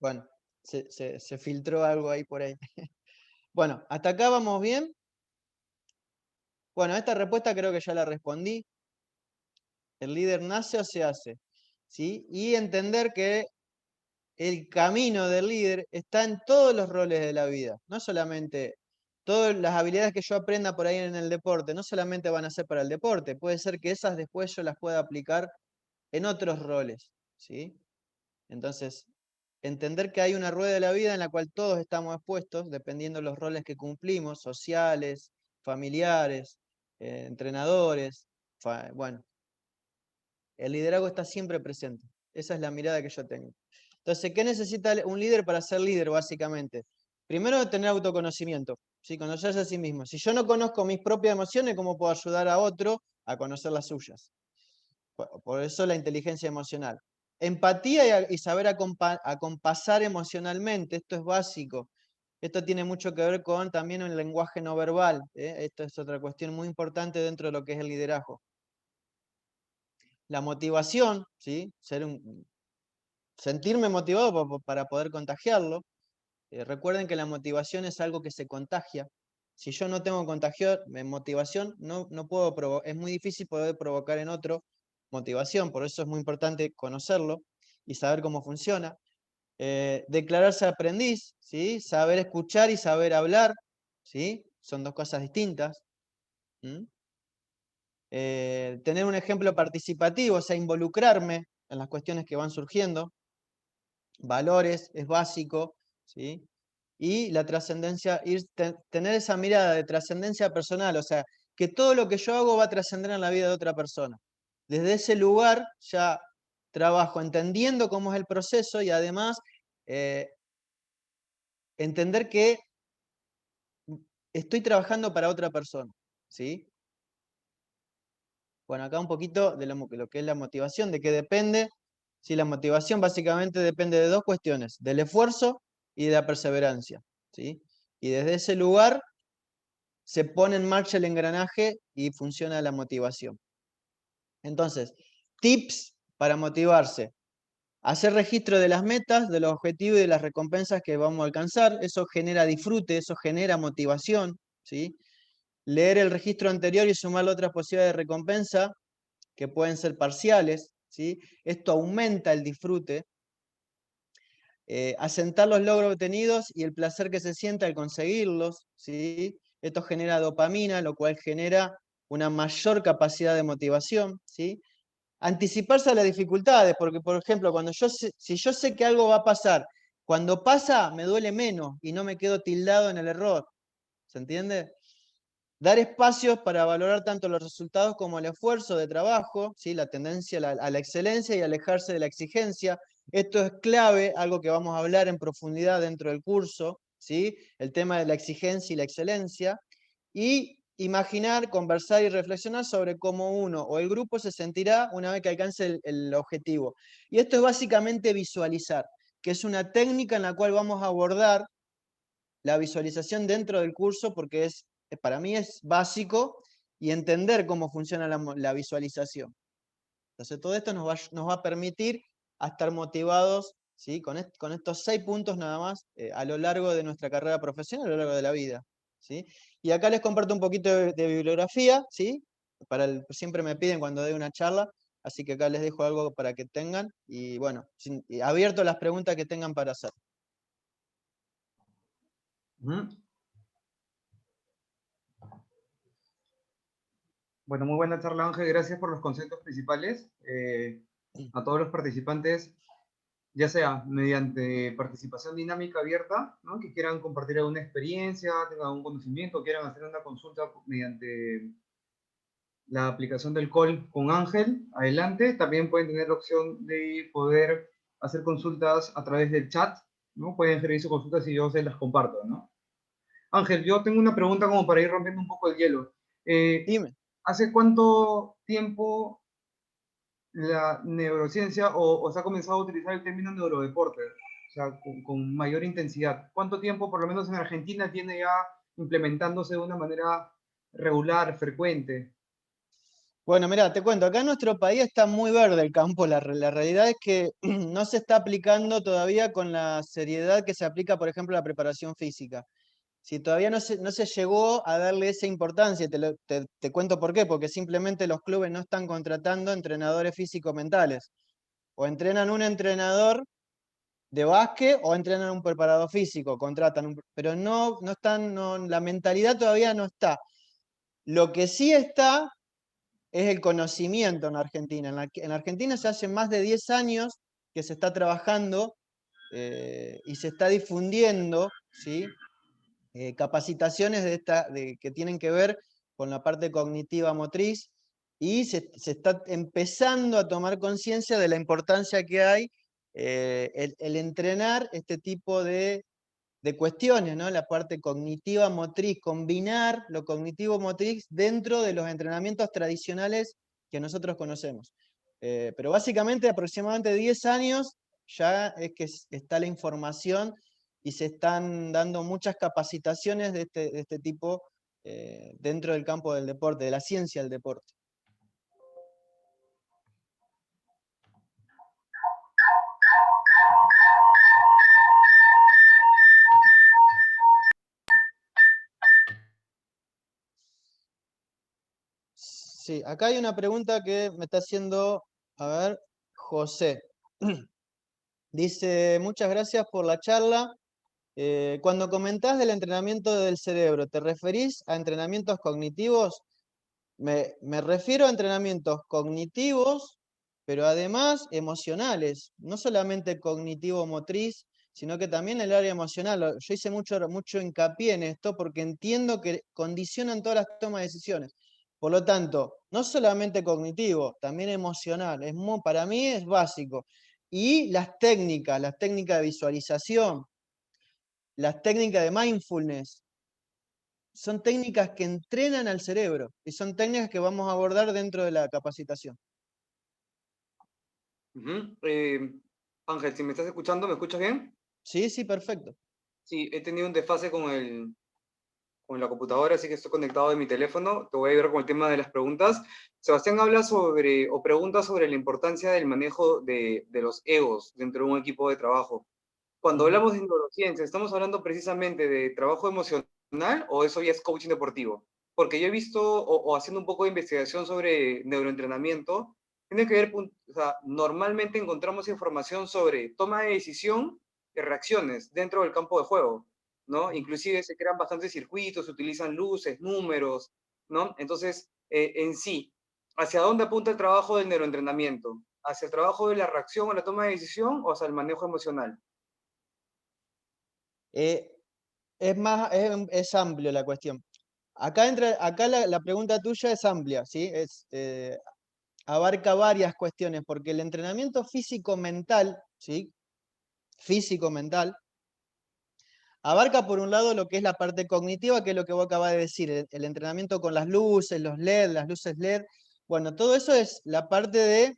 Bueno, se filtró algo ahí por ahí. Bueno, hasta acá vamos bien. Bueno, esta respuesta creo que ya la respondí. ¿El líder nace o se hace? ¿Sí? Y entender que el camino del líder está en todos los roles de la vida, no solamente todas las habilidades que yo aprenda por ahí en el deporte, no solamente van a ser para el deporte, puede ser que esas después yo las pueda aplicar en otros roles, ¿sí? Entonces, entender que hay una rueda de la vida en la cual todos estamos expuestos, dependiendo de los roles que cumplimos, sociales, familiares, entrenadores, bueno, el liderazgo está siempre presente. Esa es la mirada que yo tengo. Entonces, ¿qué necesita un líder para ser líder, básicamente? Primero, tener autoconocimiento, ¿sí? Conocerse a sí mismo. Si yo no conozco mis propias emociones, ¿cómo puedo ayudar a otro a conocer las suyas? Por eso la inteligencia emocional. Empatía y saber acompasar emocionalmente, esto es básico. Esto tiene mucho que ver con también el lenguaje no verbal. Esto es otra cuestión muy importante dentro de lo que es el liderazgo. La motivación, ¿sí? Sentirme motivado para poder contagiarlo. Recuerden que la motivación es algo que se contagia. Si yo no tengo motivación, no puedo es muy difícil poder provocar en otro motivación, por eso es muy importante conocerlo y saber cómo funciona. Declararse aprendiz, ¿sí? Saber escuchar y saber hablar, ¿sí? Son dos cosas distintas. Tener un ejemplo participativo, o sea, involucrarme en las cuestiones que van surgiendo. Valores, es básico, ¿sí? Y la trascendencia, tener esa mirada de trascendencia personal, o sea, que todo lo que yo hago va a trascender en la vida de otra persona. Desde ese lugar ya trabajo entendiendo cómo es el proceso y además entender que estoy trabajando para otra persona, ¿sí? Bueno, acá un poquito de lo que es la motivación, de qué depende. Sí, la motivación básicamente depende de dos cuestiones, del esfuerzo y de la perseverancia, ¿sí? Y desde ese lugar se pone en marcha el engranaje y funciona la motivación. Entonces, tips para motivarse. Hacer registro de las metas, de los objetivos y de las recompensas que vamos a alcanzar. Eso genera disfrute, eso genera motivación, ¿sí? Leer el registro anterior y sumarle otras posibilidades de recompensa que pueden ser parciales, ¿sí? Esto aumenta el disfrute. Asentar los logros obtenidos y el placer que se siente al conseguirlos, ¿sí? Esto genera dopamina, lo cual genera una mayor capacidad de motivación, ¿sí? Anticiparse a las dificultades, porque por ejemplo, si yo sé que algo va a pasar, cuando pasa me duele menos y no me quedo tildado en el error, ¿se entiende? Dar espacios para valorar tanto los resultados como el esfuerzo de trabajo, ¿sí? La tendencia a la excelencia y alejarse de la exigencia. Esto es clave, algo que vamos a hablar en profundidad dentro del curso, ¿sí? El tema de la exigencia y la excelencia. Y imaginar, conversar y reflexionar sobre cómo uno o el grupo se sentirá una vez que alcance el objetivo. Y esto es básicamente visualizar, que es una técnica en la cual vamos a abordar la visualización dentro del curso porque para mí es básico y entender cómo funciona la visualización. Entonces todo esto nos va a permitir a estar motivados, ¿sí? Con estos 6 puntos nada más a lo largo de nuestra carrera profesional, a lo largo de la vida, ¿sí? Y acá les comparto un poquito de bibliografía, ¿sí? Siempre me piden cuando doy una charla, así que acá les dejo algo para que tengan y bueno, abierto a las preguntas que tengan para hacer. Bueno, muy buena charla, Ángel. Gracias por los conceptos principales. A todos los participantes ya sea mediante participación dinámica abierta, ¿no? Que quieran compartir alguna experiencia, tengan un conocimiento, quieran hacer una consulta mediante la aplicación del call con Ángel, adelante. También pueden tener la opción de poder hacer consultas a través del chat, ¿no? Pueden escribir sus consultas y yo se las comparto, ¿no? Ángel, yo tengo una pregunta como para ir rompiendo un poco el hielo. Dime. ¿Hace cuánto tiempo la neurociencia o se ha comenzado a utilizar el término neurodeporte? O sea, con mayor intensidad. ¿Cuánto tiempo, por lo menos en Argentina, tiene ya implementándose de una manera regular, frecuente? Bueno, mira, te cuento, acá en nuestro país está muy verde el campo, la realidad es que no se está aplicando todavía con la seriedad que se aplica, por ejemplo, a la preparación física. Si todavía no se llegó a darle esa importancia, te cuento por qué, porque simplemente los clubes no están contratando entrenadores físico-mentales. O entrenan un entrenador de básquet o entrenan un preparador físico, pero no están, la mentalidad todavía no está. Lo que sí está es el conocimiento en Argentina. En Argentina se hace más de 10 años que se está trabajando y se está difundiendo, ¿sí? Capacitaciones que tienen que ver con la parte cognitiva motriz y se está empezando a tomar conciencia de la importancia que hay el entrenar este tipo de cuestiones, ¿no? La parte cognitiva motriz, combinar lo cognitivo motriz dentro de los entrenamientos tradicionales que nosotros conocemos. Pero básicamente aproximadamente 10 años ya es que está la información y se están dando muchas capacitaciones de este tipo dentro del campo del deporte, de la ciencia del deporte. Sí, acá hay una pregunta que me está haciendo, a ver, José. Dice, muchas gracias por la charla. Cuando comentás del entrenamiento del cerebro, ¿te referís a entrenamientos cognitivos? Me refiero a entrenamientos cognitivos, pero además emocionales, no solamente cognitivo-motriz, sino que también el área emocional. Yo hice mucho hincapié en esto porque entiendo que condicionan todas las tomas de decisiones. Por lo tanto, no solamente cognitivo, también emocional. Para mí es básico. Y las técnicas de visualización, las técnicas de mindfulness, son técnicas que entrenan al cerebro y son técnicas que vamos a abordar dentro de la capacitación. Ángel, si me estás escuchando, ¿me escuchas bien? Sí, sí, perfecto. Sí, he tenido un desfase con la computadora, así que estoy conectado de mi teléfono. Te voy a ayudar con el tema de las preguntas. Sebastián habla sobre, o pregunta sobre la importancia del manejo de los egos dentro de un equipo de trabajo. Cuando hablamos de neurociencia, ¿estamos hablando precisamente de trabajo emocional o eso ya es coaching deportivo? Porque yo he visto, o haciendo un poco de investigación sobre neuroentrenamiento, tiene que ver, o sea, normalmente encontramos información sobre toma de decisión y reacciones dentro del campo de juego, ¿no? Inclusive se crean bastantes circuitos, se utilizan luces, números, ¿no? Entonces, en sí, ¿hacia dónde apunta el trabajo del neuroentrenamiento? ¿Hacia el trabajo de la reacción o la toma de decisión o hacia el manejo emocional? Eh, es amplio la cuestión. Acá la pregunta tuya es amplia, ¿sí? Abarca varias cuestiones, porque el entrenamiento físico-mental, ¿sí? Físico-mental, abarca por un lado lo que es la parte cognitiva, que es lo que vos acabas de decir, el entrenamiento con las luces, los LED, las luces LED. Bueno, todo eso es la parte de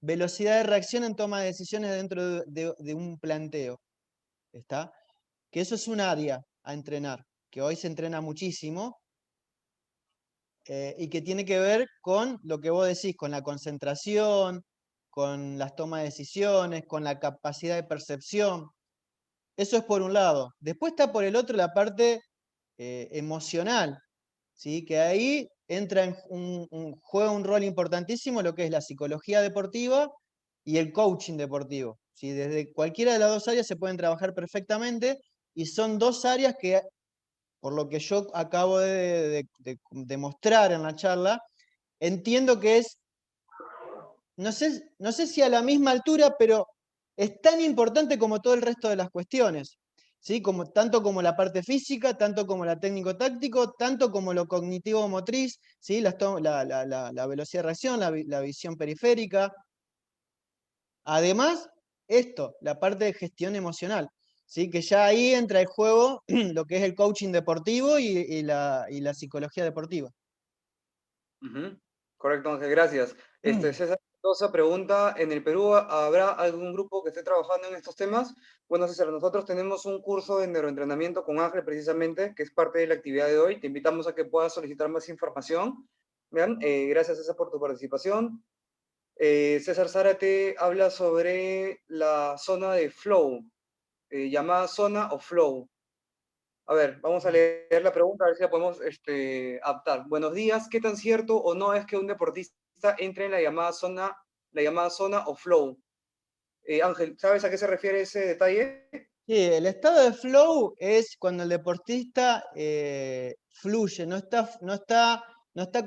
velocidad de reacción en toma de decisiones dentro de un planteo. ¿Está? Que eso es un área a entrenar, que hoy se entrena muchísimo, y que tiene que ver con lo que vos decís, con la concentración, con las tomas de decisiones, con la capacidad de percepción. Eso es por un lado. Después está por el otro la parte emocional, ¿sí? Que ahí juega un rol importantísimo lo que es la psicología deportiva y el coaching deportivo, ¿sí? Desde cualquiera de las dos áreas se pueden trabajar perfectamente y son dos áreas que, por lo que yo acabo de mostrar en la charla, entiendo que es, no sé si a la misma altura, pero es tan importante como todo el resto de las cuestiones, ¿sí? Tanto como la parte física, tanto como la técnico-táctico, tanto como lo cognitivo-motriz, ¿sí? La velocidad de reacción, la visión periférica. Además, la parte de gestión emocional, ¿sí? Que ya ahí entra el juego lo que es el coaching deportivo y la psicología deportiva. Ujú. Correcto, Ángel, gracias. César Mendoza pregunta, ¿en el Perú habrá algún grupo que esté trabajando en estos temas? Bueno, César, nosotros tenemos un curso de neuroentrenamiento con Ángel precisamente, que es parte de la actividad de hoy. Te invitamos a que puedas solicitar más información. Vean, gracias César por tu participación. César Zárate habla sobre la zona de flow, llamada zona o flow. A ver, vamos a leer la pregunta, a ver si la podemos adaptar. Buenos días, ¿qué tan cierto o no es que un deportista entre en la llamada zona o flow? Ángel, ¿sabes a qué se refiere ese detalle? Sí, el estado de flow es cuando el deportista fluye, no está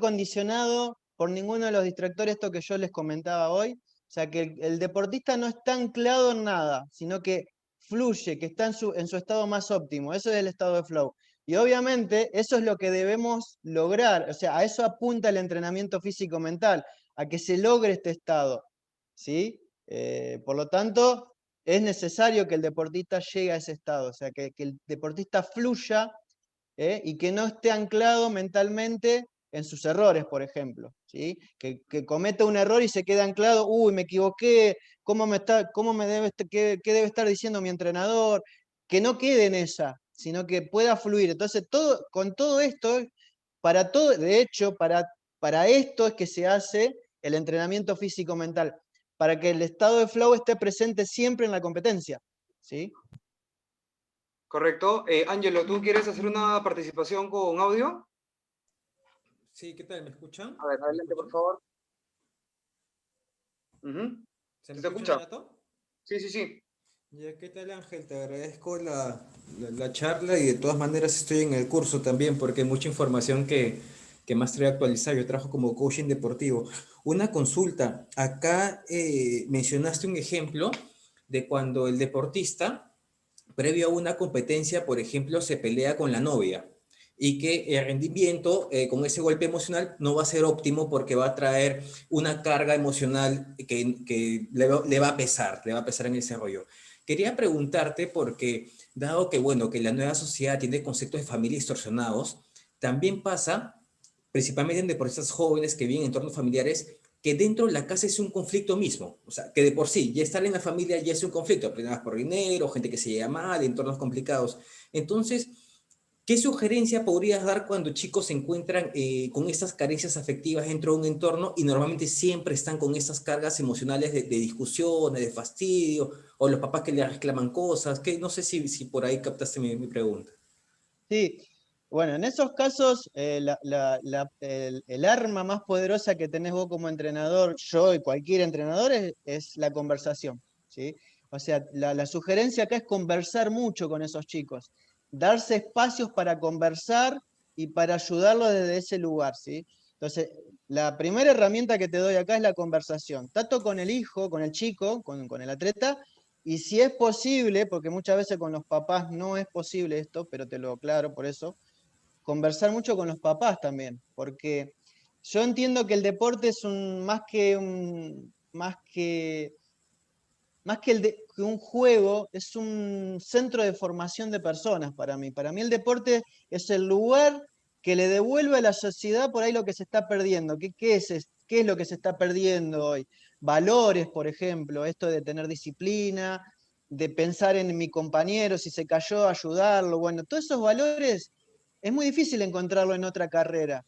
condicionado por ninguno de los distractores, esto que yo les comentaba hoy. O sea, que el deportista no está anclado en nada, sino que fluye, que está en su estado más óptimo. Eso es el estado de flow. Y obviamente eso es lo que debemos lograr. O sea, a eso apunta el entrenamiento físico-mental, a que se logre este estado. ¿Sí? Por lo tanto, es necesario que el deportista llegue a ese estado, o sea, que el deportista fluya y que no esté anclado mentalmente en sus errores, por ejemplo, ¿sí? Que cometa un error y se quede anclado, uy, me equivoqué, qué debe estar diciendo mi entrenador? Que no quede en esa, sino que pueda fluir. Entonces, con todo esto, de hecho, para esto es que se hace el entrenamiento físico-mental, para que el estado de flow esté presente siempre en la competencia, ¿sí? Correcto. Ángelo, ¿tú quieres hacer una participación con audio? Sí, ¿qué tal? ¿Me escuchan? A ver, ¿Me adelante, por escuchan? favor. Ujú. ¿Se me ¿Se te escucha, escucha? Renato? Sí, sí, sí. Ya, ¿qué tal, Ángel? Te agradezco la charla y de todas maneras estoy en el curso también porque hay mucha información que más trae actualizar. Yo trabajo como coaching deportivo. Una consulta. Acá mencionaste un ejemplo de cuando el deportista, previo a una competencia, por ejemplo, se pelea con la novia y que el rendimiento con ese golpe emocional no va a ser óptimo porque va a traer una carga emocional que le va a pesar, le va a pesar en ese rollo. Quería preguntarte porque, dado que, bueno, que la nueva sociedad tiene conceptos de familia distorsionados, también pasa, principalmente en deportistas jóvenes que viven en entornos familiares, que dentro de la casa es un conflicto mismo. O sea, que de por sí, ya estar en la familia ya es un conflicto, problemas por dinero, gente que se lleva mal, entornos complicados. Entonces, ¿qué sugerencia podrías dar cuando chicos se encuentran con estas carencias afectivas dentro de un entorno y normalmente siempre están con estas cargas emocionales de discusiones, de fastidio, o los papás que le reclaman cosas? Que no sé si por ahí captaste mi pregunta. Sí, bueno, en esos casos, el arma más poderosa que tenés vos como entrenador, yo y cualquier entrenador, es la conversación, ¿sí? O sea, la sugerencia acá es conversar mucho con esos chicos, darse espacios para conversar y para ayudarlos desde ese lugar, ¿sí? Entonces, la primera herramienta que te doy acá es la conversación, tanto con el hijo, con el chico, con el atleta, y si es posible, porque muchas veces con los papás no es posible esto, pero te lo aclaro por eso, conversar mucho con los papás también, porque yo entiendo que el deporte es que un juego, es un centro de formación de personas para mí. Para mí el deporte es el lugar que le devuelve a la sociedad por ahí lo que se está perdiendo. ¿Qué es lo que se está perdiendo hoy? Valores, por ejemplo, esto de tener disciplina, de pensar en mi compañero, si se cayó, ayudarlo. Bueno, todos esos valores es muy difícil encontrarlo en otra carrera.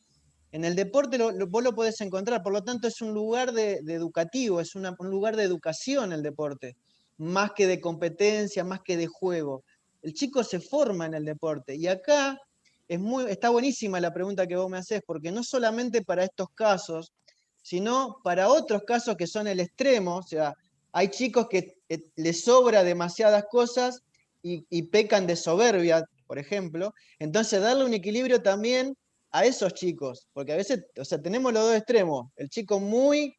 En el deporte vos lo podés encontrar, por lo tanto es un lugar de educativo, es un lugar de educación el deporte, más que de competencia, más que de juego. El chico se forma en el deporte y acá está buenísima la pregunta que vos me hacés, porque no solamente para estos casos, sino para otros casos que son el extremo, o sea, hay chicos que les sobra demasiadas cosas y pecan de soberbia, por ejemplo, entonces darle un equilibrio también a esos chicos, porque a veces, o sea, tenemos los dos extremos, el chico muy,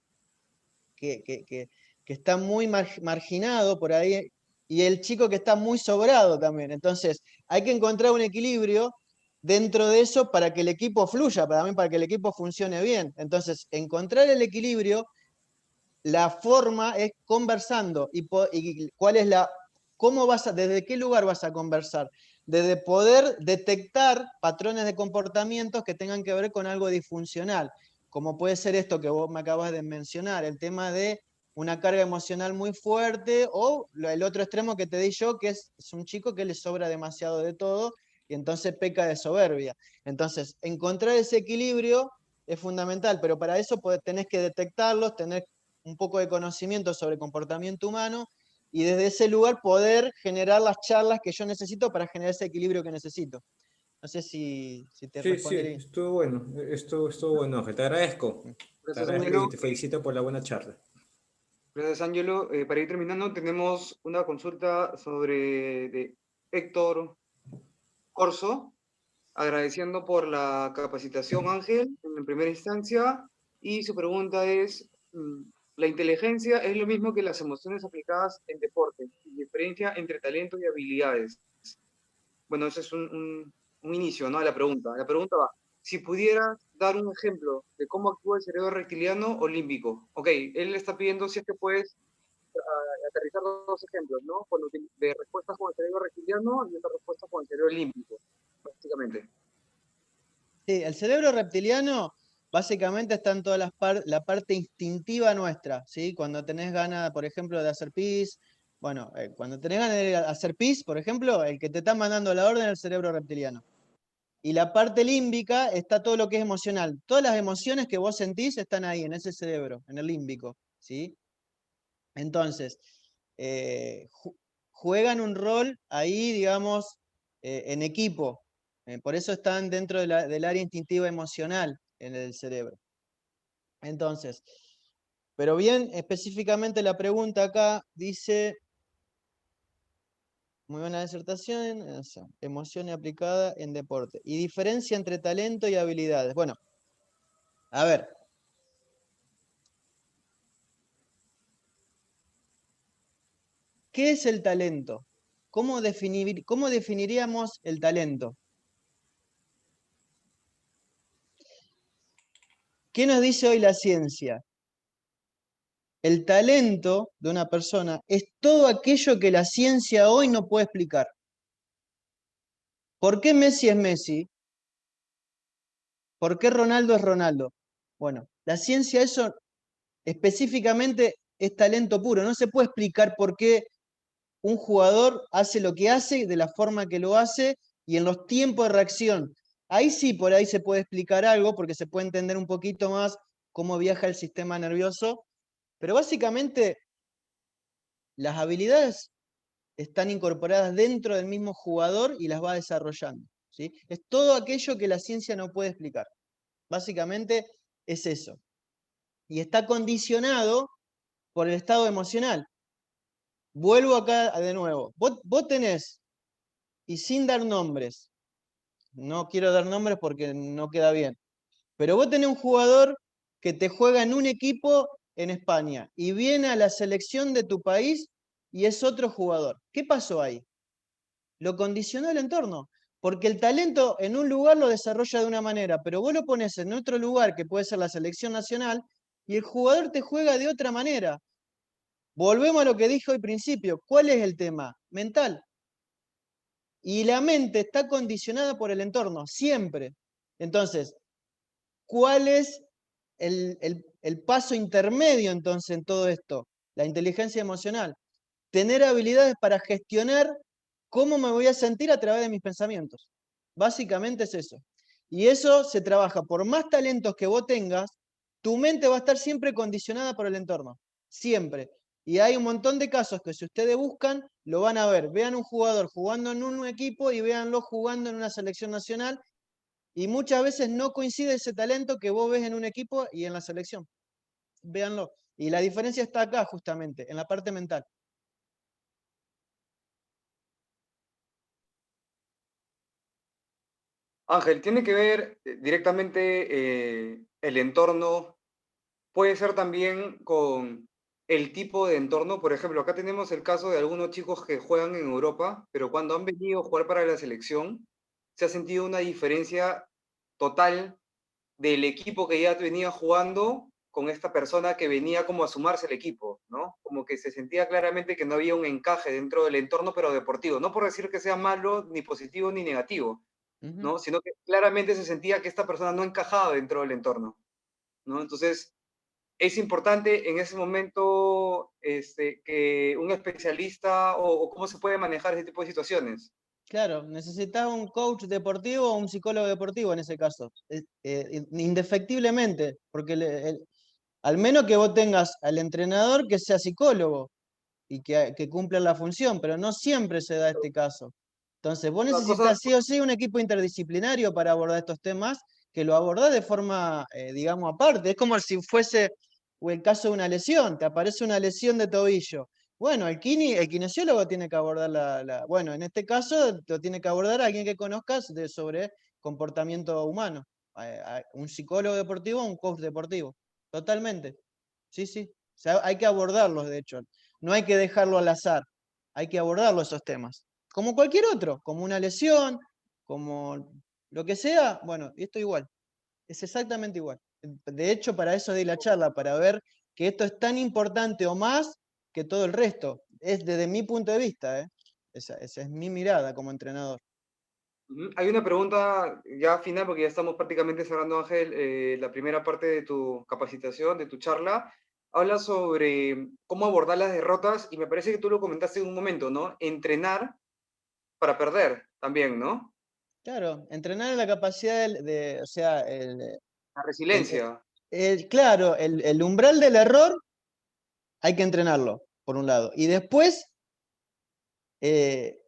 que que está muy marginado por ahí, y el chico que está muy sobrado también. Entonces, hay que encontrar un equilibrio dentro de eso para que el equipo fluya, también para que el equipo funcione bien. Entonces, encontrar el equilibrio, la forma es conversando. Y cuál es desde qué lugar vas a conversar. Desde poder detectar patrones de comportamientos que tengan que ver con algo disfuncional, como puede ser esto que vos me acabas de mencionar, el tema de una carga emocional muy fuerte, o el otro extremo que te di yo, que es un chico que le sobra demasiado de todo, y entonces peca de soberbia. Entonces, encontrar ese equilibrio es fundamental, pero para eso tenés que detectarlos, tener un poco de conocimiento sobre comportamiento humano, y desde ese lugar poder generar las charlas que yo necesito para generar ese equilibrio que necesito. No sé si te Sí, sí, respondería. estuvo bueno, estuvo bueno, Ángel. Te agradezco. Te Gracias, agradezco y Ángelo. te felicito por la buena charla. Gracias, Ángelo. Para ir terminando, tenemos una consulta de Héctor Corso, agradeciendo por la capacitación, Ángel, en primera instancia, y su pregunta es, ¿la inteligencia es lo mismo que las emociones aplicadas en deporte? ¿Diferencia entre talento y habilidades? Bueno, ese es un inicio, ¿no? A la pregunta. La pregunta va, si pudieras dar un ejemplo de cómo actúa el cerebro reptiliano o límbico. Ok, él le está pidiendo si es que puedes aterrizar dos ejemplos, ¿no? De respuestas con el cerebro reptiliano y otra respuesta con el cerebro límbico, básicamente. Sí, el cerebro reptiliano básicamente está en toda la parte instintiva nuestra, ¿sí? Cuando tenés ganas, por ejemplo, de hacer pis, bueno, cuando tenés ganas de hacer pis, por ejemplo, el que te está mandando la orden es el cerebro reptiliano. Y la parte límbica está todo lo que es emocional. Todas las emociones que vos sentís están ahí, en ese cerebro, en el límbico, ¿sí? Entonces, juegan un rol ahí, digamos, en equipo. Por eso están dentro del área instintiva emocional en el cerebro. Entonces, pero bien, específicamente la pregunta acá dice, muy buena disertación, emoción aplicada en deporte. Y diferencia entre talento y habilidades. Bueno, a ver. ¿Qué es el talento? ¿Cómo definiríamos el talento? ¿Qué nos dice hoy la ciencia? El talento de una persona es todo aquello que la ciencia hoy no puede explicar. ¿Por qué Messi es Messi? ¿Por qué Ronaldo es Ronaldo? Bueno, la ciencia eso específicamente es talento puro. No se puede explicar por qué un jugador hace lo que hace, de la forma que lo hace y en los tiempos de reacción. Ahí sí, por ahí se puede explicar algo porque se puede entender un poquito más cómo viaja el sistema nervioso, pero básicamente las habilidades están incorporadas dentro del mismo jugador y las va desarrollando, ¿sí? Es todo aquello que la ciencia no puede explicar. Básicamente es eso. Y está condicionado por el estado emocional. Vuelvo acá de nuevo. Vos tenés, y sin dar nombres, no quiero dar nombres porque no queda bien, pero vos tenés un jugador que te juega en un equipo en España y viene a la selección de tu país y es otro jugador. ¿Qué pasó ahí? Lo condicionó el entorno, porque el talento en un lugar lo desarrolla de una manera, pero vos lo pones en otro lugar, que puede ser la selección nacional, y el jugador te juega de otra manera. Volvemos a lo que dije al principio. ¿Cuál es el tema? Mental. Y la mente está condicionada por el entorno, siempre. Entonces, ¿cuál es el paso intermedio entonces en todo esto? La inteligencia emocional. Tener habilidades para gestionar cómo me voy a sentir a través de mis pensamientos. Básicamente es eso. Y eso se trabaja. Por más talentos que vos tengas, tu mente va a estar siempre condicionada por el entorno. Siempre. Y hay un montón de casos que si ustedes buscan, lo van a ver. Vean un jugador jugando en un equipo y véanlo jugando en una selección nacional. Y muchas veces no coincide ese talento que vos ves en un equipo y en la selección. Véanlo. Y la diferencia está acá, justamente, en la parte mental. Ángel, tiene que ver directamente el entorno, puede ser también con el tipo de entorno. Por ejemplo, acá tenemos el caso de algunos chicos que juegan en Europa, pero cuando han venido a jugar para la selección, se ha sentido una diferencia total del equipo que ya venía jugando con esta persona que venía como a sumarse al equipo, ¿no? Como que se sentía claramente que no había un encaje dentro del entorno, pero deportivo. No por decir que sea malo, ni positivo, ni negativo, Ujú. ¿no? Sino que claramente se sentía que esta persona no encajaba dentro del entorno, ¿no? Entonces, es importante en ese momento que un especialista o cómo se puede manejar ese tipo de situaciones. Claro, necesitas un coach deportivo o un psicólogo deportivo en ese caso, indefectiblemente, porque al menos que vos tengas al entrenador que sea psicólogo y que cumpla la función, pero no siempre se da este caso. Entonces, vos Una cosa, necesitas sí o sí un equipo interdisciplinario para abordar estos temas, que lo abordás de forma, digamos, aparte. Es como si fuese o el caso de una lesión, te aparece una lesión de tobillo. Bueno, el kinesiólogo tiene que abordar bueno, en este caso lo tiene que abordar alguien que conozcas sobre comportamiento humano. Un psicólogo deportivo o un coach deportivo. Totalmente. Sí, sí. O sea, hay que abordarlos, de hecho. No hay que dejarlo al azar. Hay que abordarlo esos temas. Como cualquier otro, como una lesión, como lo que sea, bueno, esto igual. Es exactamente igual. De hecho, para eso di la charla, para ver que esto es tan importante o más que todo el resto. Es desde mi punto de vista, ¿eh? Esa es mi mirada como entrenador. hay una pregunta ya final, porque ya estamos prácticamente cerrando, Ángel, la primera parte de tu capacitación, de tu charla. Habla sobre cómo abordar las derrotas y me parece que tú lo comentaste en un momento, ¿no? Entrenar para perder también, ¿no? Claro, entrenar la capacidad o sea, La el- resiliencia. claro, el umbral del error hay que entrenarlo, por un lado. Y después, eh,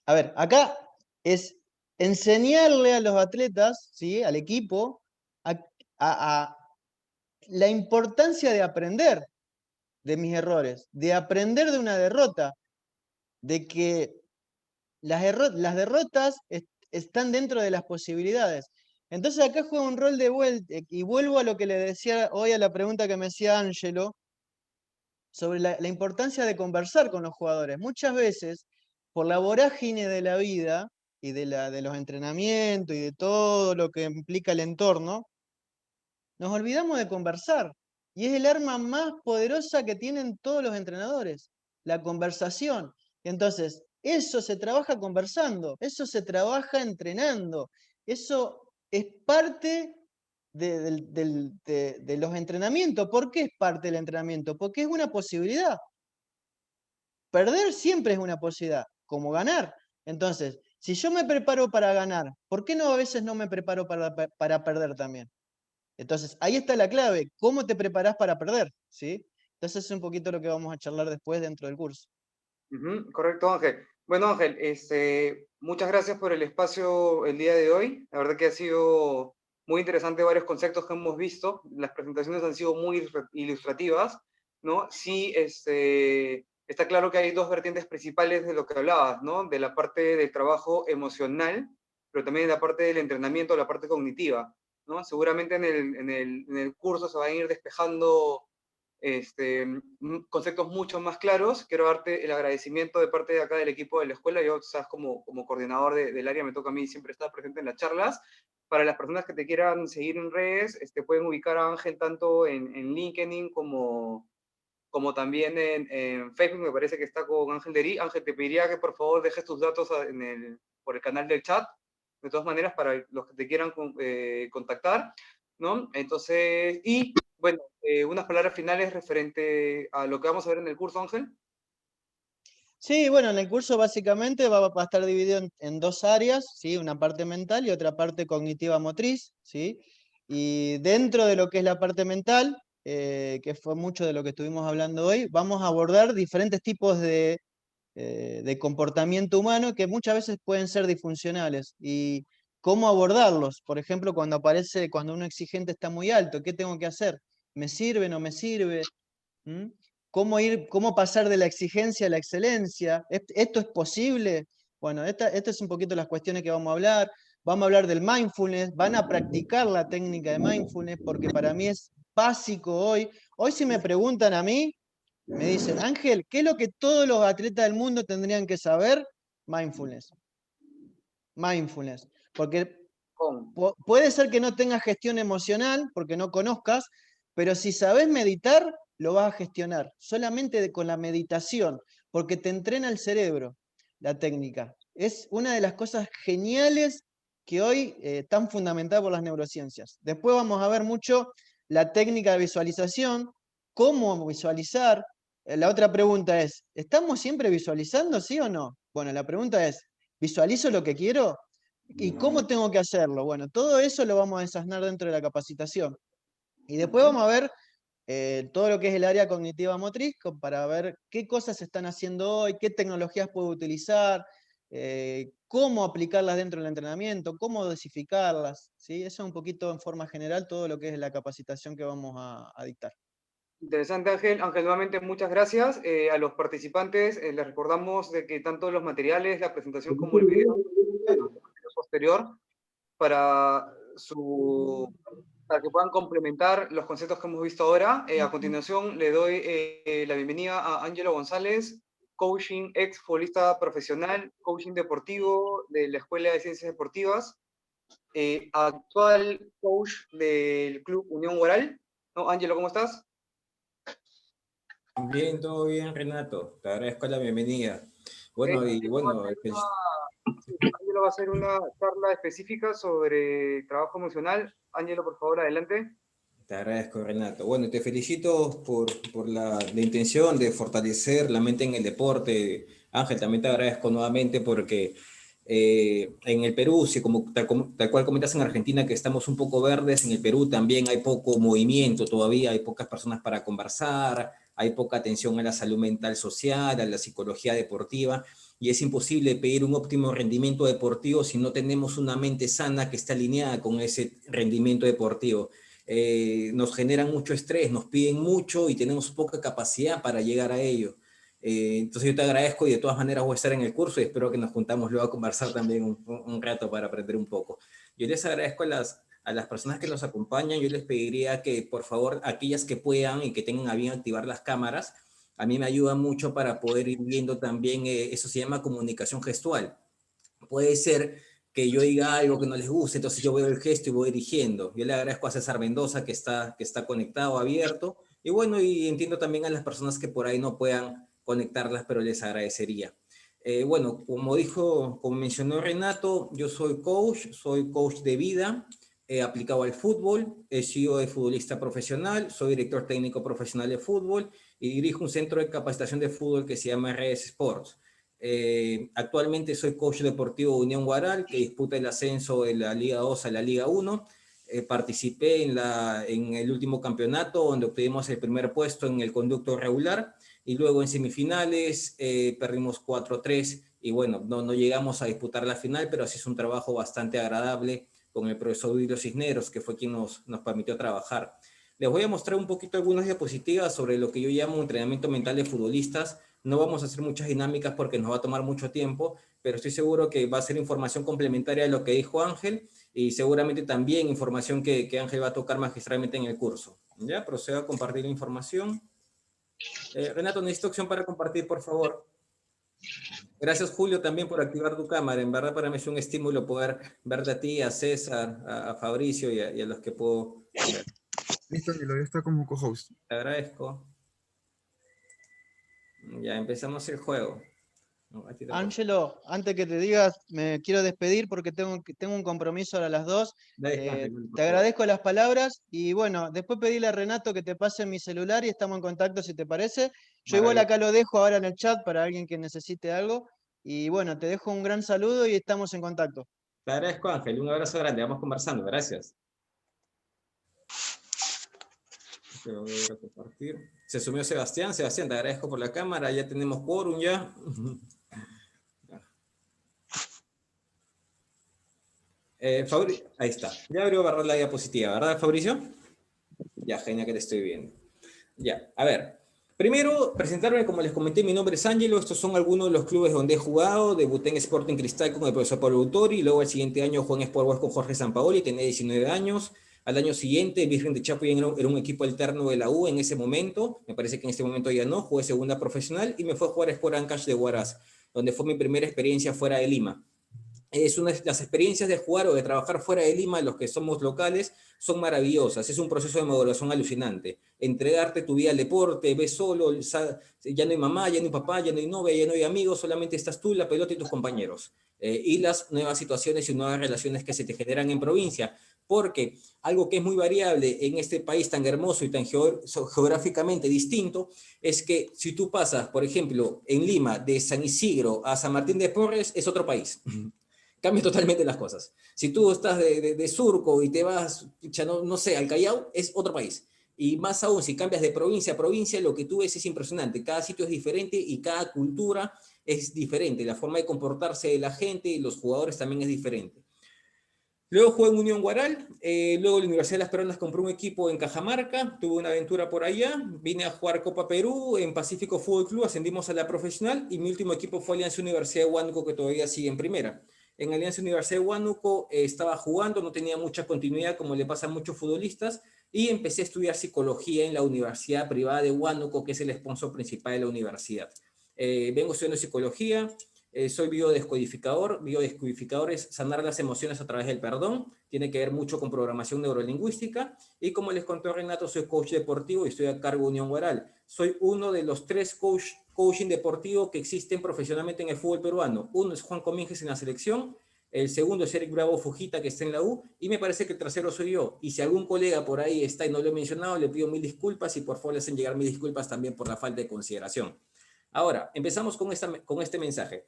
a ver, acá es enseñarle a los atletas, ¿sí? Al equipo, a, a la importancia de aprender de mis errores, de aprender de una derrota, de que las derrotas están dentro de las posibilidades. Entonces acá juega un rol de vuelta, y vuelvo a lo que le decía hoy a la pregunta que me hacía Ángelo, sobre la importancia de conversar con los jugadores. Muchas veces, por la vorágine de la vida y de los entrenamientos y de todo lo que implica el entorno, nos olvidamos de conversar. Y es el arma más poderosa que tienen todos los entrenadores, la conversación. Entonces, eso se trabaja conversando, eso se trabaja entrenando, eso es parte de los entrenamientos. ¿Por qué es parte del entrenamiento? Porque es una posibilidad. Perder siempre es una posibilidad, como ganar. Entonces, si yo me preparo para ganar, ¿por qué no a veces no me preparo para perder también? Entonces, ahí está la clave, ¿cómo te preparás para perder? ¿Sí? Entonces es un poquito lo que vamos a charlar después dentro del curso. Correcto, Ángel. Bueno, Ángel, muchas gracias por el espacio el día de hoy. La verdad que ha sido muy interesante varios conceptos que hemos visto. Las presentaciones han sido muy ilustrativas, ¿no? Sí, está claro que hay dos vertientes principales de lo que hablabas, ¿no? De la parte del trabajo emocional, pero también de la parte del entrenamiento, la parte cognitiva, ¿no? Seguramente en el curso se van a ir despejando conceptos mucho más claros. Quiero darte el agradecimiento de parte de acá del equipo de la escuela. Yo, sabes, como coordinador del área, me toca a mí siempre estar presente en las charlas. Para las personas que te quieran seguir en redes, pueden ubicar a Ángel tanto en LinkedIn como también en Facebook. Me parece que está con Ángel Derí. Ángel, te pediría que por favor dejes tus datos por el canal del chat, de todas maneras, para los que te quieran contactar, ¿no? Entonces, y bueno, unas palabras finales referente a lo que vamos a ver en el curso, Ángel. Sí, bueno, en el curso básicamente va a estar dividido en dos áreas, ¿sí? Una parte mental y otra parte cognitiva motriz, ¿sí? Y dentro de lo que es la parte mental, que fue mucho de lo que estuvimos hablando hoy, vamos a abordar diferentes tipos de comportamiento humano que muchas veces pueden ser disfuncionales y cómo abordarlos. Por ejemplo, cuando un exigente está muy alto, ¿qué tengo que hacer? ¿Me sirve, no me sirve? ¿Mm? ¿Cómo pasar de la exigencia a la excelencia? ¿Esto es posible? Bueno, estas es un poquito las cuestiones que vamos a hablar. Vamos a hablar del mindfulness, van a practicar la técnica de mindfulness porque para mí es básico hoy. Hoy si me preguntan a mí, me dicen, Ángel, ¿qué es lo que todos los atletas del mundo tendrían que saber? Mindfulness. Mindfulness. Porque puede ser que no tengas gestión emocional, porque no conozcas, pero si sabes meditar, lo vas a gestionar. Solamente con la meditación, porque te entrena el cerebro, la técnica. Es una de las cosas geniales que hoy están fundamentadas por las neurociencias. Después vamos a ver mucho la técnica de visualización, cómo visualizar. La otra pregunta es, ¿estamos siempre visualizando, sí o no? Bueno, la pregunta es, ¿visualizo lo que quiero? ¿Y cómo tengo que hacerlo? Bueno, todo eso lo vamos a desasnar dentro de la capacitación. Y después vamos a ver todo lo que es el área cognitiva motriz para ver qué cosas se están haciendo hoy, qué tecnologías puedo utilizar, cómo aplicarlas dentro del entrenamiento, cómo dosificarlas. ¿Sí? Eso es un poquito en forma general todo lo que es la capacitación que vamos a dictar. Interesante, Ángel. Ángel, nuevamente muchas gracias. A los participantes les recordamos de que tanto los materiales, la presentación como el video posterior para, para que puedan complementar los conceptos que hemos visto ahora. A continuación le doy la bienvenida a Ángelo González, coaching, ex futbolista profesional, coaching deportivo de la Escuela de Ciencias Deportivas, actual coach del Club Unión Guaral. ¿No, Ángelo, cómo estás? Bien, todo bien, Renato. Te agradezco la bienvenida. Bueno, Ángelo va a hacer una charla específica sobre trabajo emocional. Ángelo, por favor, adelante. te agradezco, Renato. Bueno, te felicito por la intención de fortalecer la mente en el deporte. Ángel, también te agradezco nuevamente porque en el Perú, si tal cual comentas en Argentina, que estamos un poco verdes, en el Perú también hay poco movimiento todavía, hay pocas personas para conversar, hay poca atención a la salud mental social, a la psicología deportiva, y es imposible pedir un óptimo rendimiento deportivo si no tenemos una mente sana que esté alineada con ese rendimiento deportivo. Nos generan mucho estrés, nos piden mucho y tenemos poca capacidad para llegar a ello. Entonces yo te agradezco y de todas maneras voy a estar en el curso y espero que nos juntamos luego a conversar también un rato para aprender un poco. Yo les agradezco a las personas que nos acompañan. Yo les pediría que por favor aquellas que puedan y que tengan a bien activar las cámaras, a mí me ayuda mucho para poder ir viendo también, eso se llama comunicación gestual. Puede ser que yo diga algo que no les guste, entonces yo veo el gesto y voy dirigiendo. Yo le agradezco a César Mendoza que está conectado, abierto, y bueno, y entiendo también a las personas que por ahí no puedan conectarlas, pero les agradecería. Bueno, como mencionó Renato, yo soy coach de vida, aplicado al fútbol, he sido de futbolista profesional, soy director técnico profesional de fútbol y dirijo un centro de capacitación de fútbol que se llama RS Sports. Actualmente soy coach deportivo de Unión Guaral, que disputa el ascenso de la Liga 2 a la Liga 1. Participé en el último campeonato, donde obtuvimos el primer puesto en el conducto regular, y luego en semifinales perdimos 4-3, y bueno, no llegamos a disputar la final, pero así es un trabajo bastante agradable con el profesor Duilio Cisneros, que fue quien nos permitió trabajar. Les voy a mostrar un poquito algunas diapositivas sobre lo que yo llamo entrenamiento mental de futbolistas. No vamos a hacer muchas dinámicas porque nos va a tomar mucho tiempo, pero estoy seguro que va a ser información complementaria a lo que dijo Ángel y seguramente también información que Ángel va a tocar magistralmente en el curso. Ya, procedo a compartir la información. Renato, necesito opción para compartir, por favor. Gracias, Julio, también por activar tu cámara. En verdad, para mí es un estímulo poder verte a ti, a César, a Fabricio y a los que puedo ver. Listo, Angelo, ya está como co-host. Te agradezco. Ya empezamos el juego. Ángelo, antes que te digas, me quiero despedir porque tengo un compromiso ahora a las 2. Te agradezco las palabras y bueno, después pedirle a Renato que te pase mi celular y estamos en contacto si te parece. Yo igual acá lo dejo ahora en el chat para alguien que necesite algo. Y bueno, te dejo un gran saludo y estamos en contacto. Te agradezco, Ángel. Un abrazo grande. Vamos conversando. Gracias. Voy a compartir. Se sumió Sebastián. Sebastián, te agradezco por la cámara. Ya tenemos quórum ya. Ahí está. Ya abrió barrar la diapositiva, ¿verdad, Fabricio? Ya, genial que te estoy viendo. Ya, a ver. Primero, presentarme, como les comenté, mi nombre es Ángelo. Estos son algunos de los clubes donde he jugado. Debuté en Sporting Cristal con el profesor Pablo Autori. Luego, el siguiente año, jugué en Sport Boys con Jorge Sampaoli. Tenía 19 años. Al año siguiente, Virgen de Chaco era un equipo alterno de la U en ese momento, me parece que en este momento ya no, jugué segunda profesional y me fue a jugar a Sport Ancash de Huaraz, donde fue mi primera experiencia fuera de Lima. Es una de las experiencias de jugar o de trabajar fuera de Lima, los que somos locales, son maravillosas. Es un proceso de maduración alucinante. Entregarte tu vida al deporte, ves solo, ya no hay mamá, ya no hay papá, ya no hay novia, ya no hay amigos, solamente estás tú, la pelota y tus compañeros. Y las nuevas situaciones y nuevas relaciones que se te generan en provincia. Porque algo que es muy variable en este país tan hermoso y tan geográficamente distinto es que si tú pasas, por ejemplo, en Lima, de San Isidro a San Martín de Porres, es otro país. Cambia totalmente las cosas. Si tú estás de Surco y te vas, no sé, al Callao, es otro país. Y más aún, si cambias de provincia a provincia, lo que tú ves es impresionante. Cada sitio es diferente y cada cultura es diferente. La forma de comportarse de la gente y los jugadores también es diferente. Luego jugué en Unión Guaral, luego la Universidad de Las Peronas compró un equipo en Cajamarca, tuve una aventura por allá, vine a jugar Copa Perú, en Pacífico Fútbol Club, ascendimos a la profesional y mi último equipo fue Alianza Universidad de Huánuco, que todavía sigue en primera. En Alianza Universidad de Huánuco estaba jugando, no tenía mucha continuidad como le pasa a muchos futbolistas y empecé a estudiar psicología en la Universidad Privada de Huánuco, que es el sponsor principal de la universidad. Vengo estudiando psicología, soy biodescodificador. Biodescodificador es sanar las emociones a través del perdón. Tiene que ver mucho con programación neurolingüística. Y como les contó Renato, soy coach deportivo y estoy a cargo de Unión Guaral. Soy uno de los 3 coaching deportivos que existen profesionalmente en el fútbol peruano. Uno es Juan Comínguez en la selección. El segundo es Eric Bravo Fujita, que está en la U. Y me parece que el tercero soy yo. Y si algún colega por ahí está y no lo he mencionado, le pido 1000 disculpas y por favor les hacen llegar 1000 disculpas también por la falta de consideración. Ahora, empezamos con este mensaje.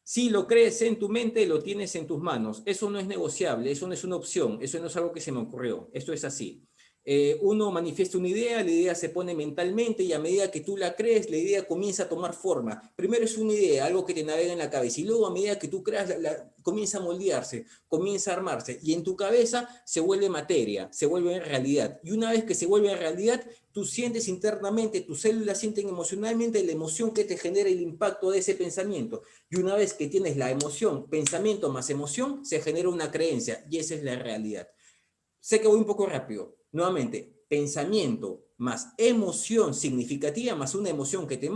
Si lo crees en tu mente, lo tienes en tus manos. Eso no es negociable, eso no es una opción, eso no es algo que se me ocurrió. Esto es así. Uno manifiesta una idea, la idea se pone mentalmente y a medida que tú la crees, la idea comienza a tomar forma. Primero es una idea, algo que te navega en la cabeza y luego a medida que tú creas, comienza a moldearse, comienza a armarse y en tu cabeza se vuelve materia, se vuelve realidad. Y una vez que se vuelve realidad, tú sientes internamente, tus células sienten emocionalmente la emoción que te genera el impacto de ese pensamiento. Y una vez que tienes la emoción, pensamiento más emoción, se genera una creencia y esa es la realidad. Sé que voy un poco rápido. Nuevamente, pensamiento más emoción significativa, más una emoción que te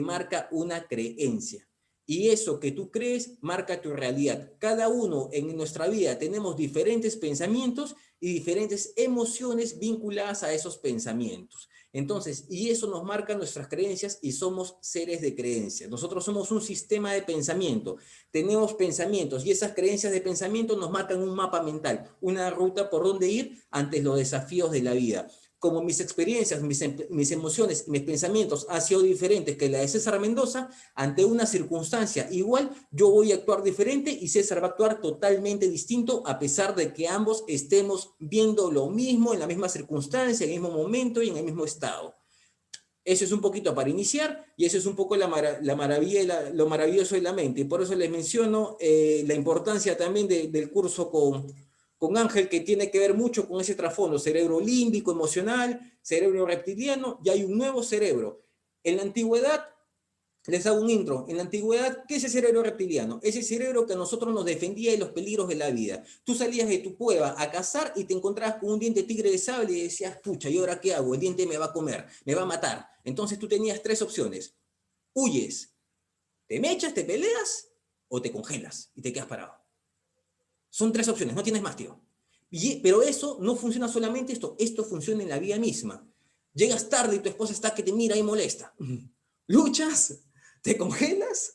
marca una creencia. Y eso que tú crees marca tu realidad. Cada uno en nuestra vida tenemos diferentes pensamientos y diferentes emociones vinculadas a esos pensamientos. Entonces, y eso nos marca nuestras creencias y somos seres de creencias. Nosotros somos un sistema de pensamiento. Tenemos pensamientos y esas creencias de pensamiento nos marcan un mapa mental, una ruta por donde ir ante los desafíos de la vida. Como mis experiencias, mis emociones, mis pensamientos han sido diferentes que la de César Mendoza, ante una circunstancia igual, yo voy a actuar diferente y César va a actuar totalmente distinto a pesar de que ambos estemos viendo lo mismo en la misma circunstancia, en el mismo momento y en el mismo estado. Eso es un poquito para iniciar y eso es un poco la maravilla lo maravilloso de la mente. Y por eso les menciono la importancia también del curso con Ángel, que tiene que ver mucho con ese trasfondo, cerebro límbico, emocional, cerebro reptiliano, y hay un nuevo cerebro. En la antigüedad, les hago un intro, en la antigüedad, ¿qué es el cerebro reptiliano? Es el cerebro que a nosotros nos defendía de los peligros de la vida. Tú salías de tu cueva a cazar y te encontrabas con un diente tigre de sable y decías, pucha, ¿y ahora qué hago? El diente me va a comer, me va a matar. Entonces tú tenías 3 opciones. Huyes, te mechas, te peleas o te congelas y te quedas parado. Son 3 opciones, no tienes más, tío. Pero eso no funciona solamente esto funciona en la vida misma. Llegas tarde y tu esposa está que te mira y molesta. Luchas, te congelas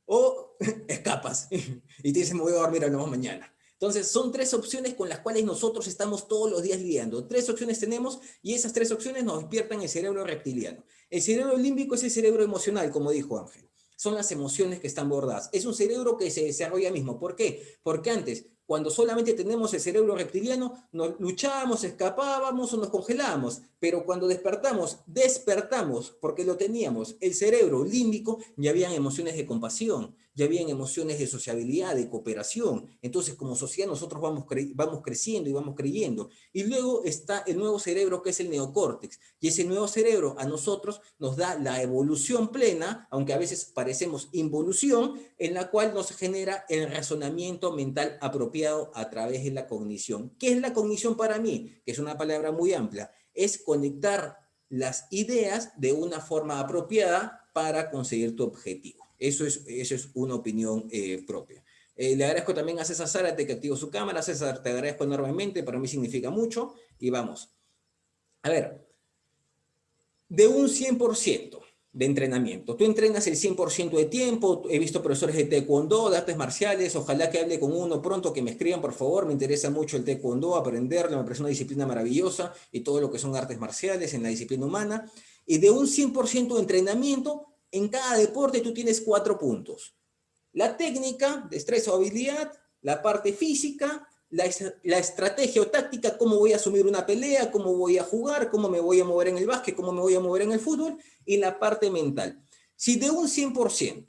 o escapas y te dicen me voy a dormir, hablamos mañana. Entonces son 3 opciones con las cuales nosotros estamos todos los días lidiando. 3 opciones tenemos y esas 3 opciones nos despiertan el cerebro reptiliano. El cerebro límbico es el cerebro emocional, como dijo Ángel. Son las emociones que están bordadas. Es un cerebro que se desarrolla mismo. ¿Por qué? Porque antes, cuando solamente tenemos el cerebro reptiliano, nos luchábamos, escapábamos o nos congelábamos. Pero cuando despertamos porque lo teníamos. El cerebro límbico, ya habían emociones de compasión, ya habían emociones de sociabilidad, de cooperación. Entonces, como sociedad, nosotros vamos creciendo y vamos creyendo. Y luego está el nuevo cerebro, que es el neocórtex. Y ese nuevo cerebro a nosotros nos da la evolución plena, aunque a veces parecemos involución, en la cual nos genera el razonamiento mental apropiado. apropiado a través de la cognición. ¿Qué es la cognición para mí? Que es una palabra muy amplia. Es conectar las ideas de una forma apropiada para conseguir tu objetivo. Eso es una opinión propia. Le agradezco también a César Zárate que activó su cámara. César, te agradezco enormemente, para mí significa mucho. Y vamos. A ver, de un 100% de entrenamiento, tú entrenas el 100% de tiempo, he visto profesores de taekwondo, de artes marciales, ojalá que hable con uno pronto, que me escriban por favor, me interesa mucho el taekwondo, aprenderlo, me parece una disciplina maravillosa, y todo lo que son artes marciales en la disciplina humana, y de un 100% de entrenamiento, en cada deporte tú tienes 4 puntos. La técnica, destreza o habilidad, la parte física, la estrategia o táctica, cómo voy a asumir una pelea, cómo voy a jugar, cómo me voy a mover en el básquet, cómo me voy a mover en el fútbol, y la parte mental. Si de un 100%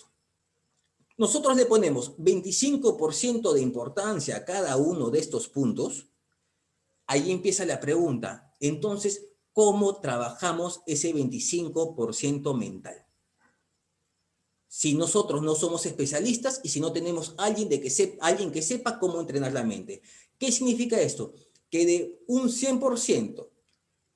nosotros le ponemos 25% de importancia a cada uno de estos puntos, ahí empieza la pregunta. Entonces, ¿cómo trabajamos ese 25% mental? Si nosotros no somos especialistas y si no tenemos alguien que sepa cómo entrenar la mente. ¿Qué significa esto? Que de un 100%,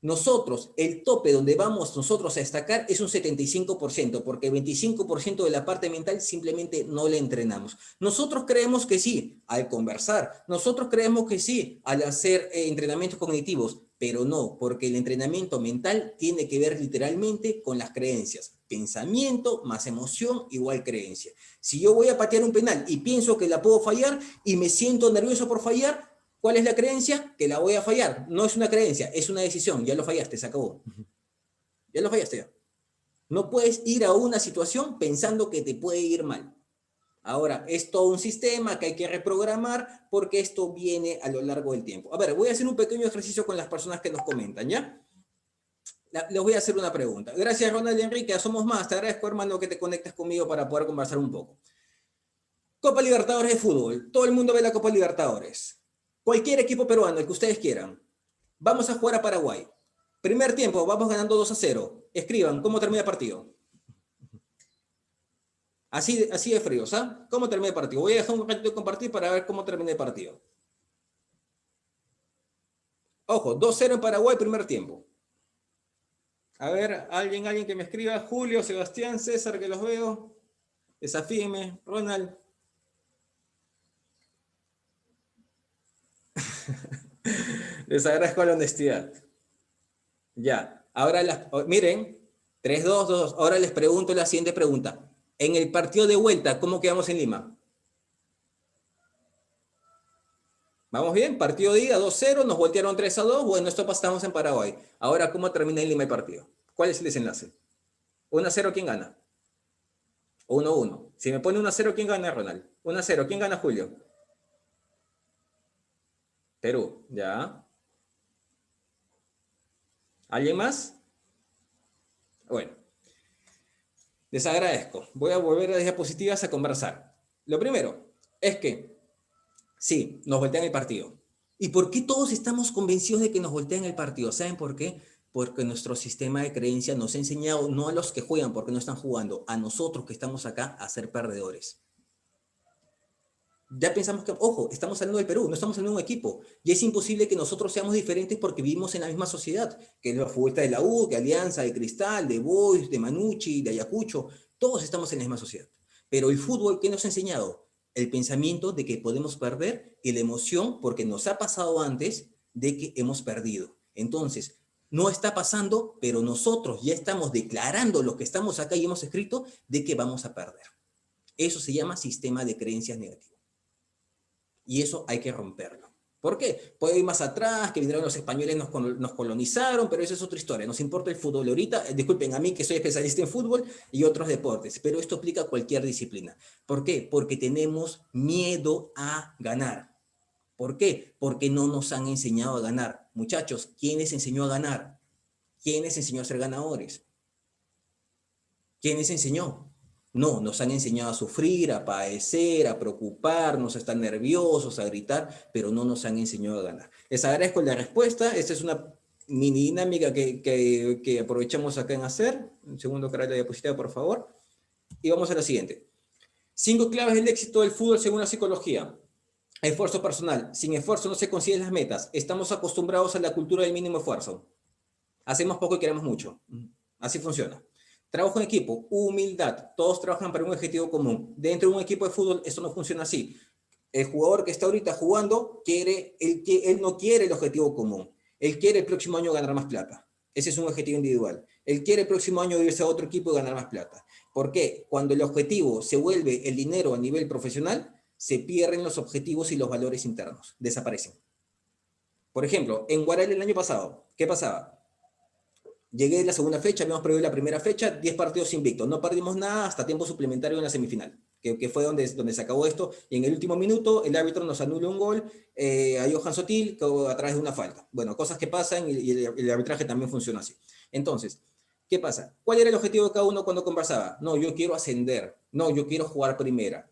nosotros, el tope donde vamos nosotros a destacar es un 75%, porque el 25% de la parte mental simplemente no le entrenamos. Nosotros creemos que sí, al conversar. Nosotros creemos que sí, al hacer entrenamientos cognitivos, pero no, porque el entrenamiento mental tiene que ver literalmente con las creencias. Pensamiento más emoción igual creencia. Si yo voy a patear un penal y pienso que la puedo fallar y me siento nervioso por fallar, ¿cuál es la creencia? Que la voy a fallar. No es una creencia, es una decisión. Ya lo fallaste, se acabó. Ya lo fallaste. Ya. No puedes ir a una situación pensando que te puede ir mal. Ahora, es todo un sistema que hay que reprogramar porque esto viene a lo largo del tiempo. A ver, voy a hacer un pequeño ejercicio con las personas que nos comentan, ¿ya? Les voy a hacer una pregunta. Gracias, Ronald y Enrique. Somos más. Te agradezco, hermano, que te conectes conmigo para poder conversar un poco. Copa Libertadores de fútbol. Todo el mundo ve la Copa Libertadores. Cualquier equipo peruano, el que ustedes quieran. Vamos a jugar a Paraguay. Primer tiempo, vamos ganando 2-0. Escriban, ¿cómo termina el partido? Así de frío, ¿sabes? ¿Cómo termina el partido? Voy a dejar un ratito de compartir para ver cómo termina el partido. Ojo, 2-0 en Paraguay, primer tiempo. A ver, alguien que me escriba. Julio, Sebastián, César, que los veo. Desafíenme, Ronald. Les agradezco la honestidad. Ya, ahora miren, 3-2. Ahora les pregunto la siguiente pregunta. En el partido de vuelta, ¿cómo quedamos en Lima? ¿Vamos bien? Partido de ida, 2-0, nos voltearon 3-2. Bueno, esto pasamos en Paraguay. Ahora, ¿cómo termina en Lima el partido? ¿Cuál es el desenlace? 1-0, ¿quién gana? 1-1. Si me pone 1-0, ¿quién gana, Ronald? 1-0, ¿quién gana, Julio? Perú, ya. ¿Alguien más? Bueno. Les agradezco. Voy a volver a las diapositivas a conversar. Lo primero es que, sí, nos voltean el partido. ¿Y por qué todos estamos convencidos de que nos voltean el partido? ¿Saben por qué? Porque nuestro sistema de creencias nos ha enseñado, no a los que juegan porque no están jugando, a nosotros que estamos acá a ser perdedores. Ya pensamos que, ojo, estamos hablando del Perú, no estamos hablando de un equipo. Y es imposible que nosotros seamos diferentes porque vivimos en la misma sociedad, que es la futbolista de la U, que Alianza, de Cristal, de Boys, de Manucci, de Ayacucho. Todos estamos en la misma sociedad. Pero el fútbol, ¿qué nos ha enseñado? El pensamiento de que podemos perder y la emoción, porque nos ha pasado antes, de que hemos perdido. Entonces, no está pasando, pero nosotros ya estamos declarando lo que estamos acá y hemos escrito de que vamos a perder. Eso se llama sistema de creencias negativo. Y eso hay que romperlo. ¿Por qué? Puede ir más atrás, que vinieron los españoles, nos colonizaron, pero eso es otra historia. Nos importa el fútbol ahorita. Disculpen a mí que soy especialista en fútbol y otros deportes, pero esto aplica a cualquier disciplina. ¿Por qué? Porque tenemos miedo a ganar. ¿Por qué? Porque no nos han enseñado a ganar. Muchachos, ¿quién les enseñó a ganar? ¿Quién les enseñó a ser ganadores? ¿Quién les enseñó? No, nos han enseñado a sufrir, a padecer, a preocuparnos, a estar nerviosos, a gritar, pero no nos han enseñado a ganar. Les agradezco la respuesta. Esta es una mini dinámica que aprovechamos acá en hacer. Un segundo, cara de la diapositiva, por favor. Y vamos a la siguiente. 5 claves del éxito del fútbol según la psicología. Esfuerzo personal. Sin esfuerzo no se consiguen las metas. Estamos acostumbrados a la cultura del mínimo esfuerzo. Hacemos poco y queremos mucho. Así funciona. Trabajo en equipo, humildad. Todos trabajan para un objetivo común. Dentro de un equipo de fútbol esto no funciona así. El jugador que está ahorita jugando, él no quiere el objetivo común. Él quiere el próximo año ganar más plata. Ese es un objetivo individual. Él quiere el próximo año irse a otro equipo y ganar más plata. ¿Por qué? Cuando el objetivo se vuelve el dinero a nivel profesional, se pierden los objetivos y los valores internos. Desaparecen. Por ejemplo, en Guaral el año pasado, ¿qué pasaba? Llegué la segunda fecha, habíamos perdido la primera fecha, 10 partidos invictos. No perdimos nada hasta tiempo suplementario en la semifinal, que fue donde se acabó esto. Y en el último minuto, el árbitro nos anula un gol a Johan Sotil a través de una falta. Bueno, cosas que pasan y el arbitraje también funciona así. Entonces, ¿qué pasa? ¿Cuál era el objetivo de cada uno cuando conversaba? No, yo quiero ascender. No, yo quiero jugar primera.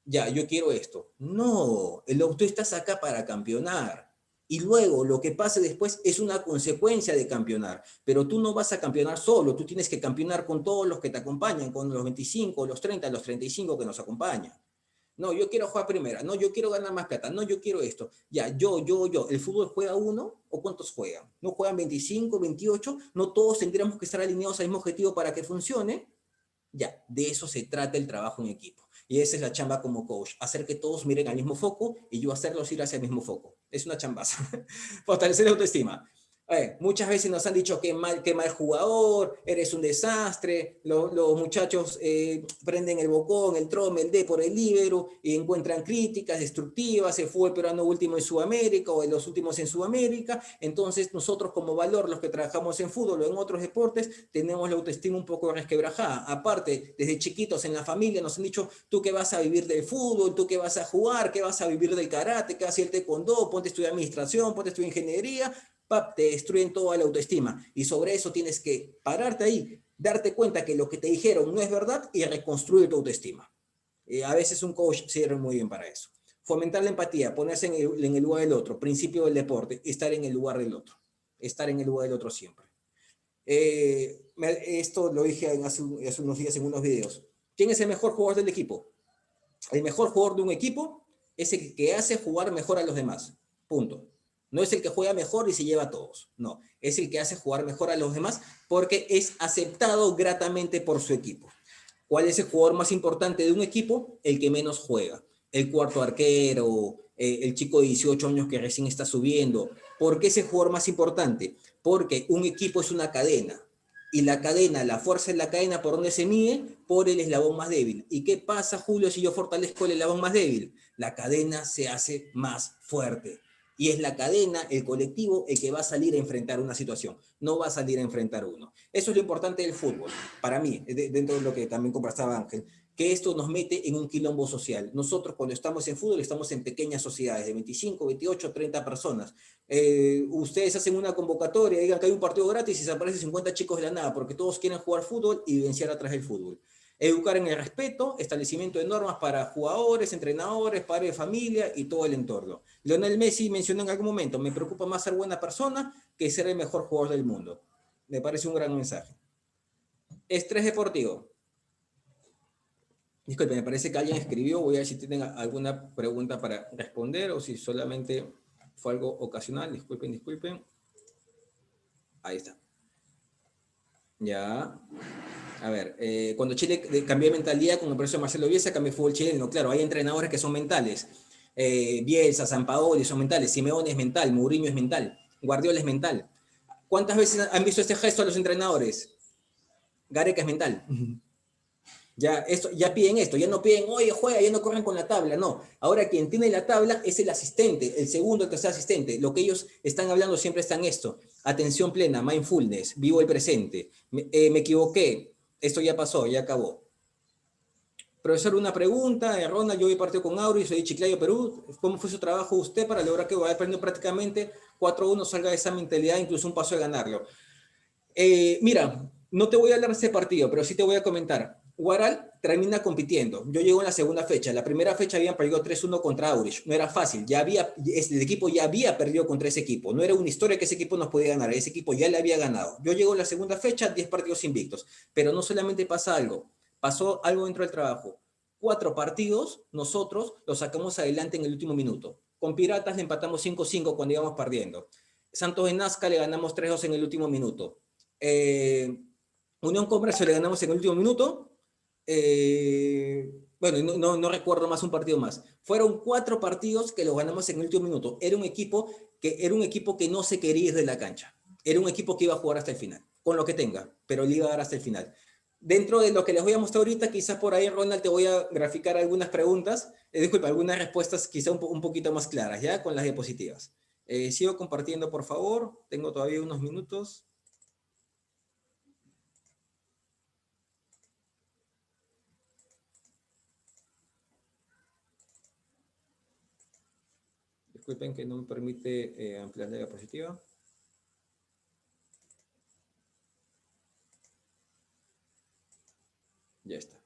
Ya, yo quiero esto. No, tú estás acá para campeonar. Y luego lo que pase después es una consecuencia de campeonar. Pero tú no vas a campeonar solo, tú tienes que campeonar con todos los que te acompañan, con los 25, los 30, los 35 que nos acompañan. No, yo quiero jugar primera, no, yo quiero ganar más plata, no, yo quiero esto. Ya, yo. ¿El fútbol juega uno o cuántos juegan? ¿No juegan 25, 28? ¿No todos tendríamos que estar alineados al mismo objetivo para que funcione? Ya, de eso se trata el trabajo en equipo. Y esa es la chamba como coach, hacer que todos miren al mismo foco y yo hacerlos ir hacia el mismo foco. Es una chambaza. Fortalecer la autoestima. Muchas veces nos han dicho que mal jugador, eres un desastre, los muchachos prenden el bocón, el trome, el D por el líbero y encuentran críticas destructivas, el fútbol peruano último en Sudamérica o en los últimos en Sudamérica. Entonces nosotros como valor, los que trabajamos en fútbol o en otros deportes, tenemos la autoestima un poco resquebrajada. Aparte, desde chiquitos en la familia nos han dicho, tú que vas a vivir del fútbol, tú que vas a jugar, que vas a vivir del karate, que vas a ir taekwondo, ponte a estudiar administración, ponte a estudiar ingeniería, te destruyen toda la autoestima. Y sobre eso tienes que pararte ahí, darte cuenta que lo que te dijeron no es verdad y reconstruir tu autoestima. A veces un coach sirve muy bien para eso. Fomentar la empatía, ponerse en el lugar del otro, principio del deporte, estar en el lugar del otro. Estar en el lugar del otro siempre. Esto lo dije hace unos días en unos videos. ¿Quién es el mejor jugador del equipo? El mejor jugador de un equipo es el que hace jugar mejor a los demás. Punto. No es el que juega mejor y se lleva a todos. No, es el que hace jugar mejor a los demás porque es aceptado gratamente por su equipo. ¿Cuál es el jugador más importante de un equipo? El que menos juega. El cuarto arquero, el chico de 18 años que recién está subiendo. ¿Por qué es el jugador más importante? Porque un equipo es una cadena. Y la cadena, la fuerza en la cadena, ¿por dónde se mide? Por el eslabón más débil. ¿Y qué pasa, Julio, si yo fortalezco el eslabón más débil? La cadena se hace más fuerte. Y es la cadena, el colectivo, el que va a salir a enfrentar una situación. No va a salir a enfrentar uno. Eso es lo importante del fútbol, para mí, dentro de lo que también conversaba Ángel, que esto nos mete en un quilombo social. Nosotros cuando estamos en fútbol estamos en pequeñas sociedades de 25, 28, 30 personas. Ustedes hacen una convocatoria, digan que hay un partido gratis y se aparecen 50 chicos de la nada porque todos quieren jugar fútbol y vivenciar atrás del fútbol. Educar en el respeto, establecimiento de normas para jugadores, entrenadores, padres de familia y todo el entorno. Lionel Messi mencionó en algún momento, me preocupa más ser buena persona que ser el mejor jugador del mundo. Me parece un gran mensaje. Estrés deportivo. Disculpen, me parece que alguien escribió, voy a ver si tienen alguna pregunta para responder o si solamente fue algo ocasional. Disculpen. Ahí está. Ya. A ver, cuando Chile cambió de mentalidad con el profesor Marcelo Bielsa, cambió el fútbol chileno. Claro, hay entrenadores que son mentales. Bielsa, Sampaoli son mentales. Simeone es mental, Mourinho es mental, Guardiola es mental. ¿Cuántas veces han visto este gesto a los entrenadores? Gareca es mental. Ya piden esto, ya no piden, oye, juega, ya no corren con la tabla, no. Ahora quien tiene la tabla es el asistente, el segundo, el tercer asistente. Lo que ellos están hablando siempre está en esto. Atención plena, mindfulness, vivo el presente. Me equivoqué, esto ya pasó, ya acabó. Profesor, una pregunta, Ronald, yo hoy partido con Auri, soy de Chiclayo, Perú. ¿Cómo fue su trabajo usted para lograr que vaya aprendiendo prácticamente 4-1, salga de esa mentalidad, incluso un paso de ganarlo? Mira, no te voy a hablar de ese partido, pero sí te voy a comentar. Guaral termina compitiendo. Yo llego en la segunda fecha. La primera fecha habían perdido 3-1 contra Aurich. No era fácil. El equipo ya había perdido contra ese equipo. No era una historia que ese equipo nos podía ganar. Ese equipo ya le había ganado. Yo llego en la segunda fecha, 10 partidos invictos. Pero no solamente pasa algo. Pasó algo dentro del trabajo. 4 partidos, nosotros los sacamos adelante en el último minuto. Con Piratas le empatamos 5-5 cuando íbamos perdiendo. Santos de Nazca le ganamos 3-2 en el último minuto. Unión Comercio le ganamos en el último minuto. Bueno, no recuerdo más un partido más. Fueron 4 partidos que los ganamos en el último minuto. Era un equipo que no se quería ir de la cancha. Era un equipo que iba a jugar hasta el final, con lo que tenga, pero le iba a dar hasta el final. Dentro de lo que les voy a mostrar ahorita, quizás por ahí, Ronald, te voy a graficar algunas preguntas, disculpa, algunas respuestas quizá un poquito más claras, ¿ya? Con las diapositivas. Sigo compartiendo, por favor. Tengo todavía unos minutos. Disculpen que no me permite ampliar la diapositiva. Ya está.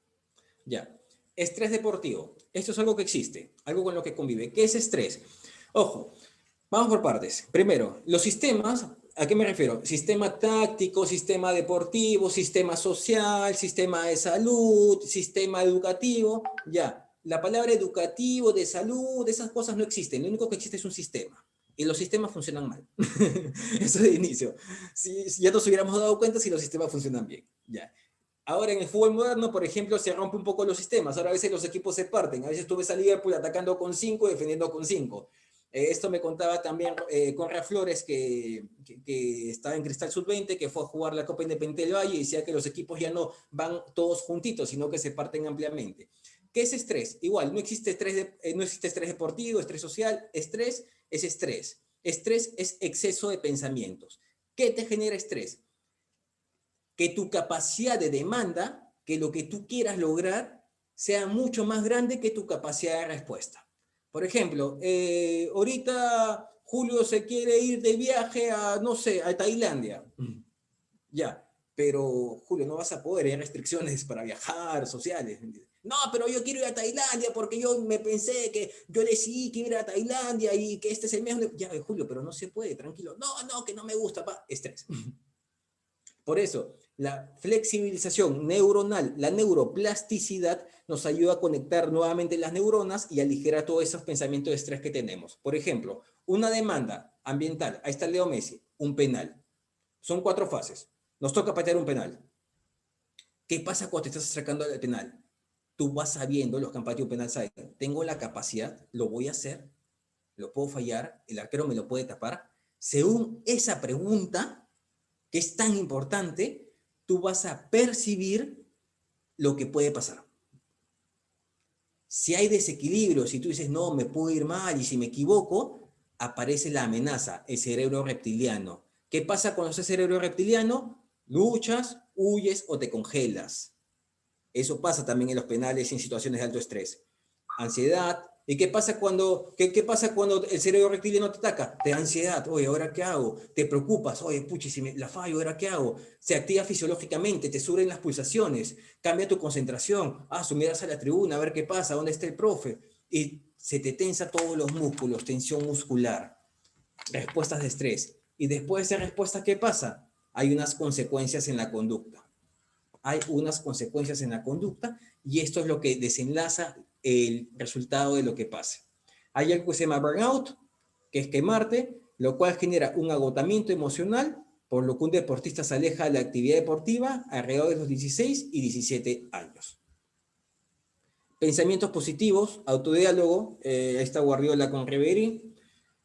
Ya. Estrés deportivo. Esto es algo que existe, algo con lo que convive. ¿Qué es estrés? Ojo, vamos por partes. Primero, los sistemas, ¿a qué me refiero? Sistema táctico, sistema deportivo, sistema social, sistema de salud, sistema educativo. Ya. La palabra educativo, de salud, esas cosas no existen. Lo único que existe es un sistema. Y los sistemas funcionan mal. Eso de inicio. Si ya nos hubiéramos dado cuenta si los sistemas funcionan bien. Ya. Ahora en el fútbol moderno, por ejemplo, se rompe un poco los sistemas. Ahora a veces los equipos se parten. A veces tú ves a Liverpool atacando con 5 y defendiendo con 5. Esto me contaba también Conrad Flores, que estaba en Cristal Sub-20, que fue a jugar la Copa Independiente del Valle y decía que los equipos ya no van todos juntitos, sino que se parten ampliamente. ¿Qué es estrés? Igual, no existe estrés deportivo, estrés social. Estrés es estrés. Estrés es exceso de pensamientos. ¿Qué te genera estrés? Que tu capacidad de demanda, que lo que tú quieras lograr, sea mucho más grande que tu capacidad de respuesta. Por ejemplo, ahorita Julio se quiere ir de viaje a, no sé, a Tailandia. Ya, pero Julio, no vas a poder, hay restricciones para viajar, sociales. No, pero yo quiero ir a Tailandia porque yo me pensé que yo decidí que iba a ir a Tailandia y que este es el mes. Ya, Julio, pero no se puede, tranquilo. No, que no me gusta, pa. Estrés. Por eso, la flexibilización neuronal, la neuroplasticidad, nos ayuda a conectar nuevamente las neuronas y aligerar todos esos pensamientos de estrés que tenemos. Por ejemplo, una demanda ambiental. Ahí está Leo Messi, un penal. Son 4 fases. Nos toca patear un penal. ¿Qué pasa cuando te estás acercando al penal? Tú vas sabiendo, los que han pateado un penal saben, tengo la capacidad, lo voy a hacer, lo puedo fallar, el arquero me lo puede tapar. Según esa pregunta, que es tan importante, tú vas a percibir lo que puede pasar. Si hay desequilibrio, si tú dices, no, me puedo ir mal y si me equivoco, aparece la amenaza, el cerebro reptiliano. ¿Qué pasa cuando ese cerebro reptiliano? Luchas, huyes o te congelas. Eso pasa también en los penales y en situaciones de alto estrés. Ansiedad. ¿Y qué pasa cuando el cerebro reptiliano te ataca? Te da ansiedad. Oye, ¿ahora qué hago? Te preocupas. Oye, puchi, si me la fallo, ¿ahora qué hago? Se activa fisiológicamente, te suben las pulsaciones, cambia tu concentración. Miras a la tribuna, a ver qué pasa, ¿dónde está el profe? Y se te tensa todos los músculos, tensión muscular. Respuestas de estrés. Y después de esa respuesta, ¿qué pasa? Hay unas consecuencias en la conducta. Hay unas consecuencias en la conducta y esto es lo que desenlaza el resultado de lo que pase. Hay algo que se llama burnout, que es quemarte, lo cual genera un agotamiento emocional, por lo que un deportista se aleja de la actividad deportiva alrededor de los 16 y 17 años. Pensamientos positivos, autodiálogo, ahí está Guardiola con Ribery,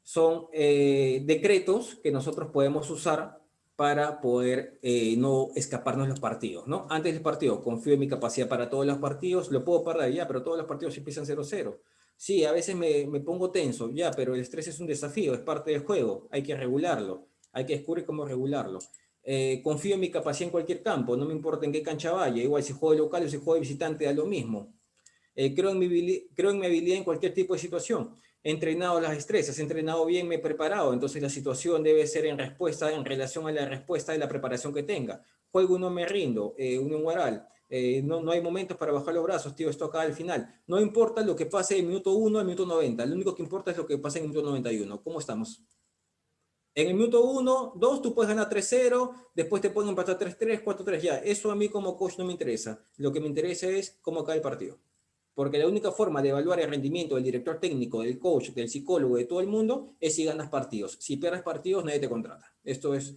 son decretos que nosotros podemos usar para poder no escaparnos de los partidos, ¿no? Antes del partido, confío en mi capacidad para todos los partidos, lo puedo perder ya, pero todos los partidos empiezan 0-0. Sí, a veces me pongo tenso, ya, pero el estrés es un desafío, es parte del juego, hay que regularlo, hay que descubrir cómo regularlo. Confío en mi capacidad en cualquier campo, no me importa en qué cancha vaya, igual si juego de local o si juego de visitante, da lo mismo. Creo en mi habilidad en cualquier tipo de situación. He entrenado las destrezas, he entrenado bien, me he preparado, entonces la situación debe ser en relación a la respuesta de la preparación que tenga. Juego y no me rindo, Unión Guaral. No hay momentos para bajar los brazos, tío, esto acá al final. No importa lo que pase en minuto 1 al minuto 90, lo único que importa es lo que pase en minuto 91. ¿Cómo estamos? En el minuto 1, 2, tú puedes ganar 3-0, después te pueden empatar 3-3, 4-3, ya. Eso a mí como coach no me interesa. Lo que me interesa es cómo cae el partido. Porque la única forma de evaluar el rendimiento del director técnico, del coach, del psicólogo, de todo el mundo, es si ganas partidos. Si pierdes partidos, nadie te contrata. Esto es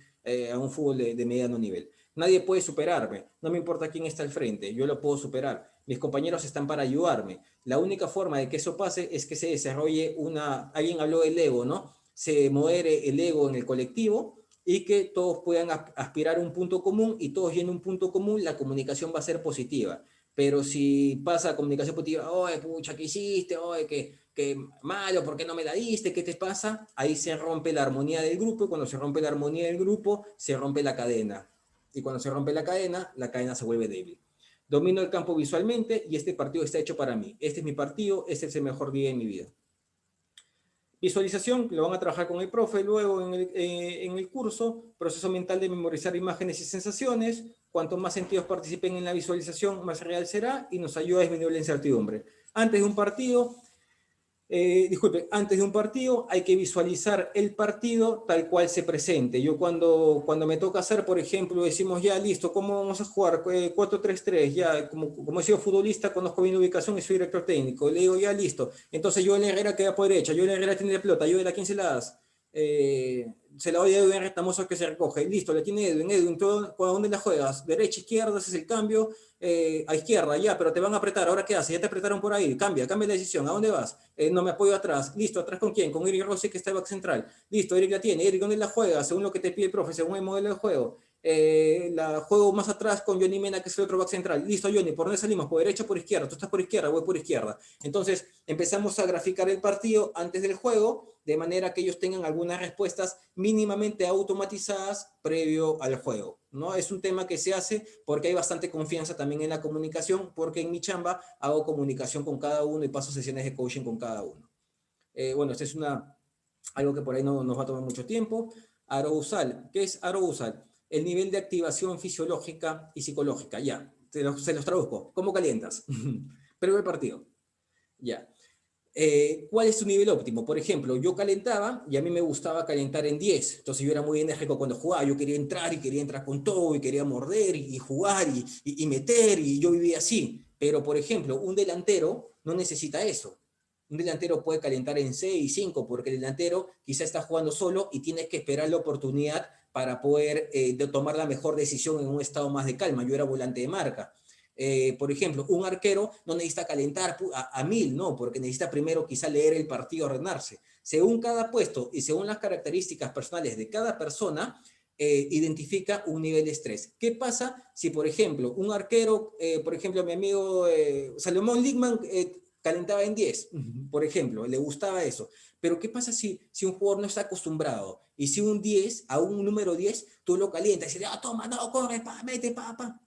a un fútbol de mediano nivel. Nadie puede superarme. No me importa quién está al frente. Yo lo puedo superar. Mis compañeros están para ayudarme. La única forma de que eso pase es que se desarrolle una... Alguien habló del ego, ¿no? Se modere el ego en el colectivo y que todos puedan aspirar a un punto común, y todos yendo a un punto común, la comunicación va a ser positiva. Pero si pasa comunicación positiva, oye, pucha, ¿qué hiciste? Oye, qué malo, ¿por qué no me la diste? ¿Qué te pasa? Ahí se rompe la armonía del grupo, y cuando se rompe la armonía del grupo, se rompe la cadena. Y cuando se rompe la cadena se vuelve débil. Domino el campo visualmente y este partido está hecho para mí. Este es mi partido, este es el mejor día de mi vida. Visualización, lo van a trabajar con el profe luego en el curso. Proceso mental de memorizar imágenes y sensaciones. Cuanto más sentidos participen en la visualización, más real será y nos ayuda a disminuir la incertidumbre. Antes de un partido, antes de un partido hay que visualizar el partido tal cual se presente. Yo cuando me toca hacer, por ejemplo, decimos ya listo, ¿cómo vamos a jugar? 4-3-3, ya como he sido futbolista, conozco bien la ubicación y soy director técnico. Le digo ya listo. Entonces yo el Herrera queda por derecha, yo el Herrera tiene la pelota, yo de la 15 la das. Se la doy a Edwin Retamoso que se recoge. Listo, le tiene Edwin, ¿a dónde la juegas? Derecha, izquierda, ese es el cambio. A izquierda, ya, pero te van a apretar. ¿Ahora qué haces? Ya te apretaron por ahí. Cambia la decisión. ¿A dónde vas? No me apoyo atrás. Listo, ¿atrás con quién? Con Eric Rossi, que está en back central. Listo, Eric la tiene. Eric, ¿dónde la juega? Según lo que te pide el profe, según el modelo de juego. La juego más atrás con Johnny Mena, que es el otro back central. Listo, Johnny, ¿por dónde salimos? ¿Por derecha o por izquierda? Tú estás por izquierda, voy por izquierda. Entonces, empezamos a graficar el partido antes del juego, de manera que ellos tengan algunas respuestas mínimamente automatizadas previo al juego, ¿no? Es un tema que se hace porque hay bastante confianza también en la comunicación, porque en mi chamba hago comunicación con cada uno y paso sesiones de coaching con cada uno. Bueno, esto es algo que por ahí no nos va a tomar mucho tiempo. Arousal. ¿Qué es arousal? El nivel de activación fisiológica y psicológica. Ya, se los traduzco. ¿Cómo calientas? Previo al partido. Ya. ¿Cuál es tu nivel óptimo? Por ejemplo, yo calentaba y a mí me gustaba calentar en 10. Entonces yo era muy enérgico cuando jugaba. Yo quería entrar con todo y quería morder y jugar y meter, y yo vivía así. Pero, por ejemplo, un delantero no necesita eso. Un delantero puede calentar en 6, 5, porque el delantero quizá está jugando solo y tienes que esperar la oportunidad para poder tomar la mejor decisión en un estado más de calma. Yo era volante de marca. Por ejemplo, un arquero no necesita calentar a 1000, ¿no? Porque necesita primero quizá leer el partido, ordenarse. Según cada puesto y según las características personales de cada persona, identifica un nivel de estrés. ¿Qué pasa si, por ejemplo, un arquero, por ejemplo, mi amigo Salomón Ligman, calentaba en 10, por ejemplo, le gustaba eso? Pero ¿qué pasa si un jugador no está acostumbrado? Y si un 10, a un número 10, tú lo calientas y dices, toma, no, corre, mete, pa.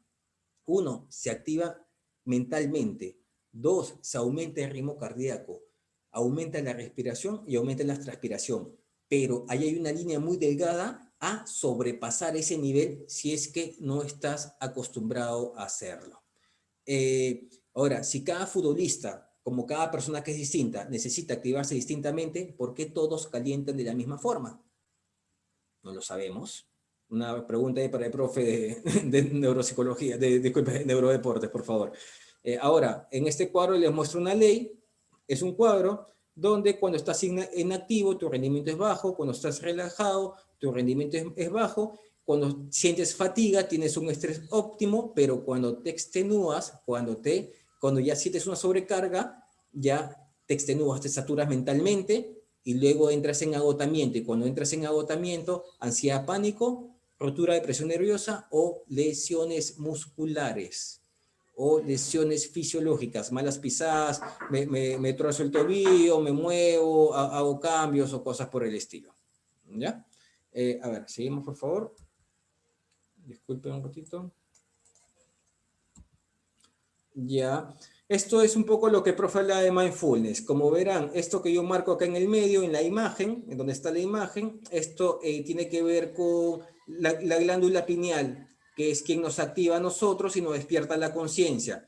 1, se activa mentalmente. 2, se aumenta el ritmo cardíaco. Aumenta la respiración y aumenta la transpiración. Pero ahí hay una línea muy delgada a sobrepasar ese nivel si es que no estás acostumbrado a hacerlo. Ahora, si cada futbolista, como cada persona que es distinta, necesita activarse distintamente, ¿por qué todos calientan de la misma forma? No lo sabemos. Una pregunta para el profe de neuropsicología, disculpe, neurodeportes, por favor. Ahora, en este cuadro les muestro una ley. Es un cuadro donde cuando estás inactivo, tu rendimiento es bajo. Cuando estás relajado, tu rendimiento es bajo. Cuando sientes fatiga, tienes un estrés óptimo, pero cuando te extenúas, cuando ya sientes una sobrecarga, ya te extenúas, te saturas mentalmente y luego entras en agotamiento. Y cuando entras en agotamiento, ansiedad, pánico, rotura de presión nerviosa o lesiones musculares o lesiones fisiológicas, malas pisadas, me trozo el tobillo, me muevo, hago cambios o cosas por el estilo. ¿Ya? A ver, seguimos por favor. Disculpen un ratito. Ya. Esto es un poco lo que el profe habla de mindfulness. Como verán, esto que yo marco acá en el medio, en la imagen, en donde está la imagen, esto tiene que ver con la glándula pineal, que es quien nos activa a nosotros y nos despierta la conciencia.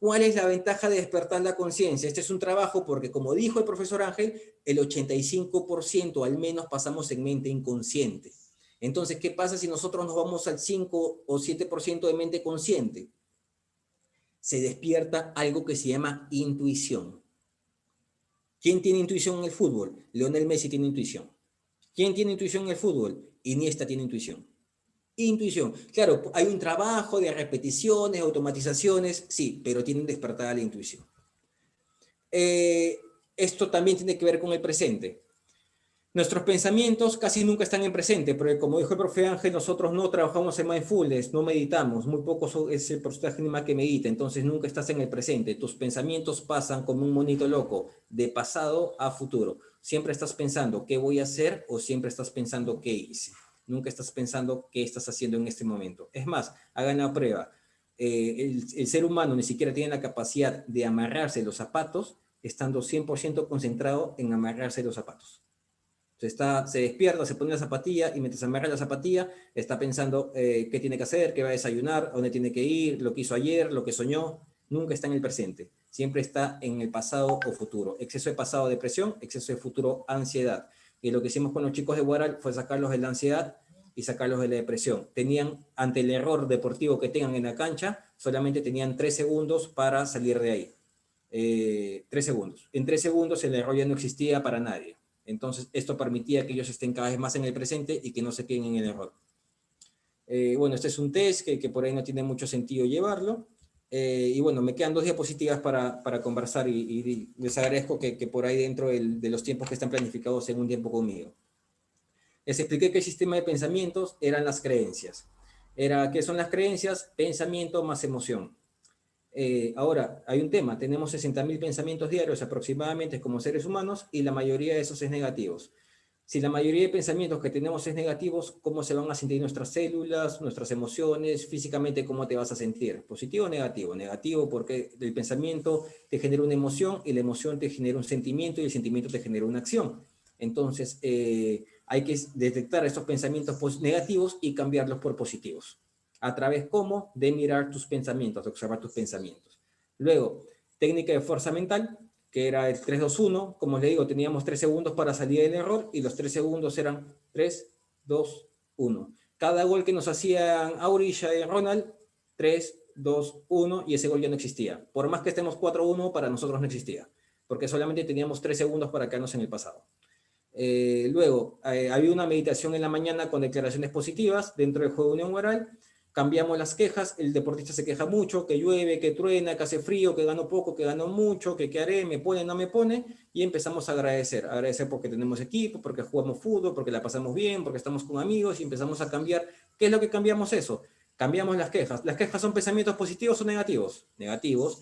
¿Cuál es la ventaja de despertar la conciencia? Este es un trabajo porque, como dijo el profesor Ángel, el 85% al menos pasamos en mente inconsciente. Entonces, ¿qué pasa si nosotros nos vamos al 5 o 7% de mente consciente? se despierta algo que se llama intuición. ¿Quién tiene intuición en el fútbol? Lionel Messi tiene intuición. ¿Quién tiene intuición en el fútbol? Iniesta tiene intuición. Intuición. Claro, hay un trabajo de repeticiones, automatizaciones, sí, pero tienen despertada la intuición. Esto también tiene que ver con el presente. Nuestros pensamientos casi nunca están en presente, porque como dijo el profe Ángel, nosotros no trabajamos en mindfulness, no meditamos, muy poco es el porcentaje más que medita, entonces nunca estás en el presente. Tus pensamientos pasan como un monito loco, de pasado a futuro. Siempre estás pensando qué voy a hacer o siempre estás pensando qué hice. Nunca estás pensando qué estás haciendo en este momento. Es más, hagan la prueba. El ser humano ni siquiera tiene la capacidad de amarrarse los zapatos, estando 100% concentrado en amarrarse los zapatos. Se despierta, se pone la zapatilla y mientras amarra la zapatilla está pensando qué tiene que hacer, qué va a desayunar, a dónde tiene que ir, lo que hizo ayer, lo que soñó. Nunca está en el presente, siempre está en el pasado o futuro. Exceso de pasado, depresión; exceso de futuro, ansiedad. Y lo que hicimos con los chicos de Guaral fue sacarlos de la ansiedad y sacarlos de la depresión. Tenían, ante el error deportivo que tengan en la cancha, solamente tenían 3 segundos para salir de ahí. 3 segundos. En 3 segundos el error ya no existía para nadie. Entonces, esto permitía que ellos estén cada vez más en el presente y que no se queden en el error. Bueno, este es un test que por ahí no tiene mucho sentido llevarlo. Y bueno, me quedan 2 diapositivas para conversar y les agradezco que por ahí dentro de los tiempos que están planificados en un tiempo conmigo. Les expliqué que el sistema de pensamientos eran las creencias. ¿Qué son las creencias? Pensamiento más emoción. Ahora, hay un tema, tenemos 60.000 pensamientos diarios aproximadamente como seres humanos y la mayoría de esos es negativos. Si la mayoría de pensamientos que tenemos es negativos, ¿cómo se van a sentir nuestras células, nuestras emociones, físicamente cómo te vas a sentir? ¿Positivo o negativo? Negativo porque el pensamiento te genera una emoción y la emoción te genera un sentimiento y el sentimiento te genera una acción. Entonces, hay que detectar estos pensamientos negativos y cambiarlos por positivos. ¿A través cómo? De mirar tus pensamientos, de observar tus pensamientos. Luego, técnica de fuerza mental, que era el 3-2-1. Como les digo, teníamos 3 segundos para salir del error y los 3 segundos eran 3, 2, 1. Cada gol que nos hacían Aurilla y Ronald, 3, 2, 1, y ese gol ya no existía. Por más que estemos 4-1, para nosotros no existía, porque solamente teníamos 3 segundos para quedarnos en el pasado. Luego, había una meditación en la mañana con declaraciones positivas dentro del juego de Unión Oral. Cambiamos las quejas, el deportista se queja mucho, que llueve, que truena, que hace frío, que gano poco, que gano mucho, que qué haré, me pone, no me pone, y empezamos a agradecer porque tenemos equipo, porque jugamos fútbol, porque la pasamos bien, porque estamos con amigos, y empezamos a cambiar. ¿Qué es lo que cambiamos eso? Cambiamos las quejas. ¿Las quejas son pensamientos positivos o negativos? Negativos.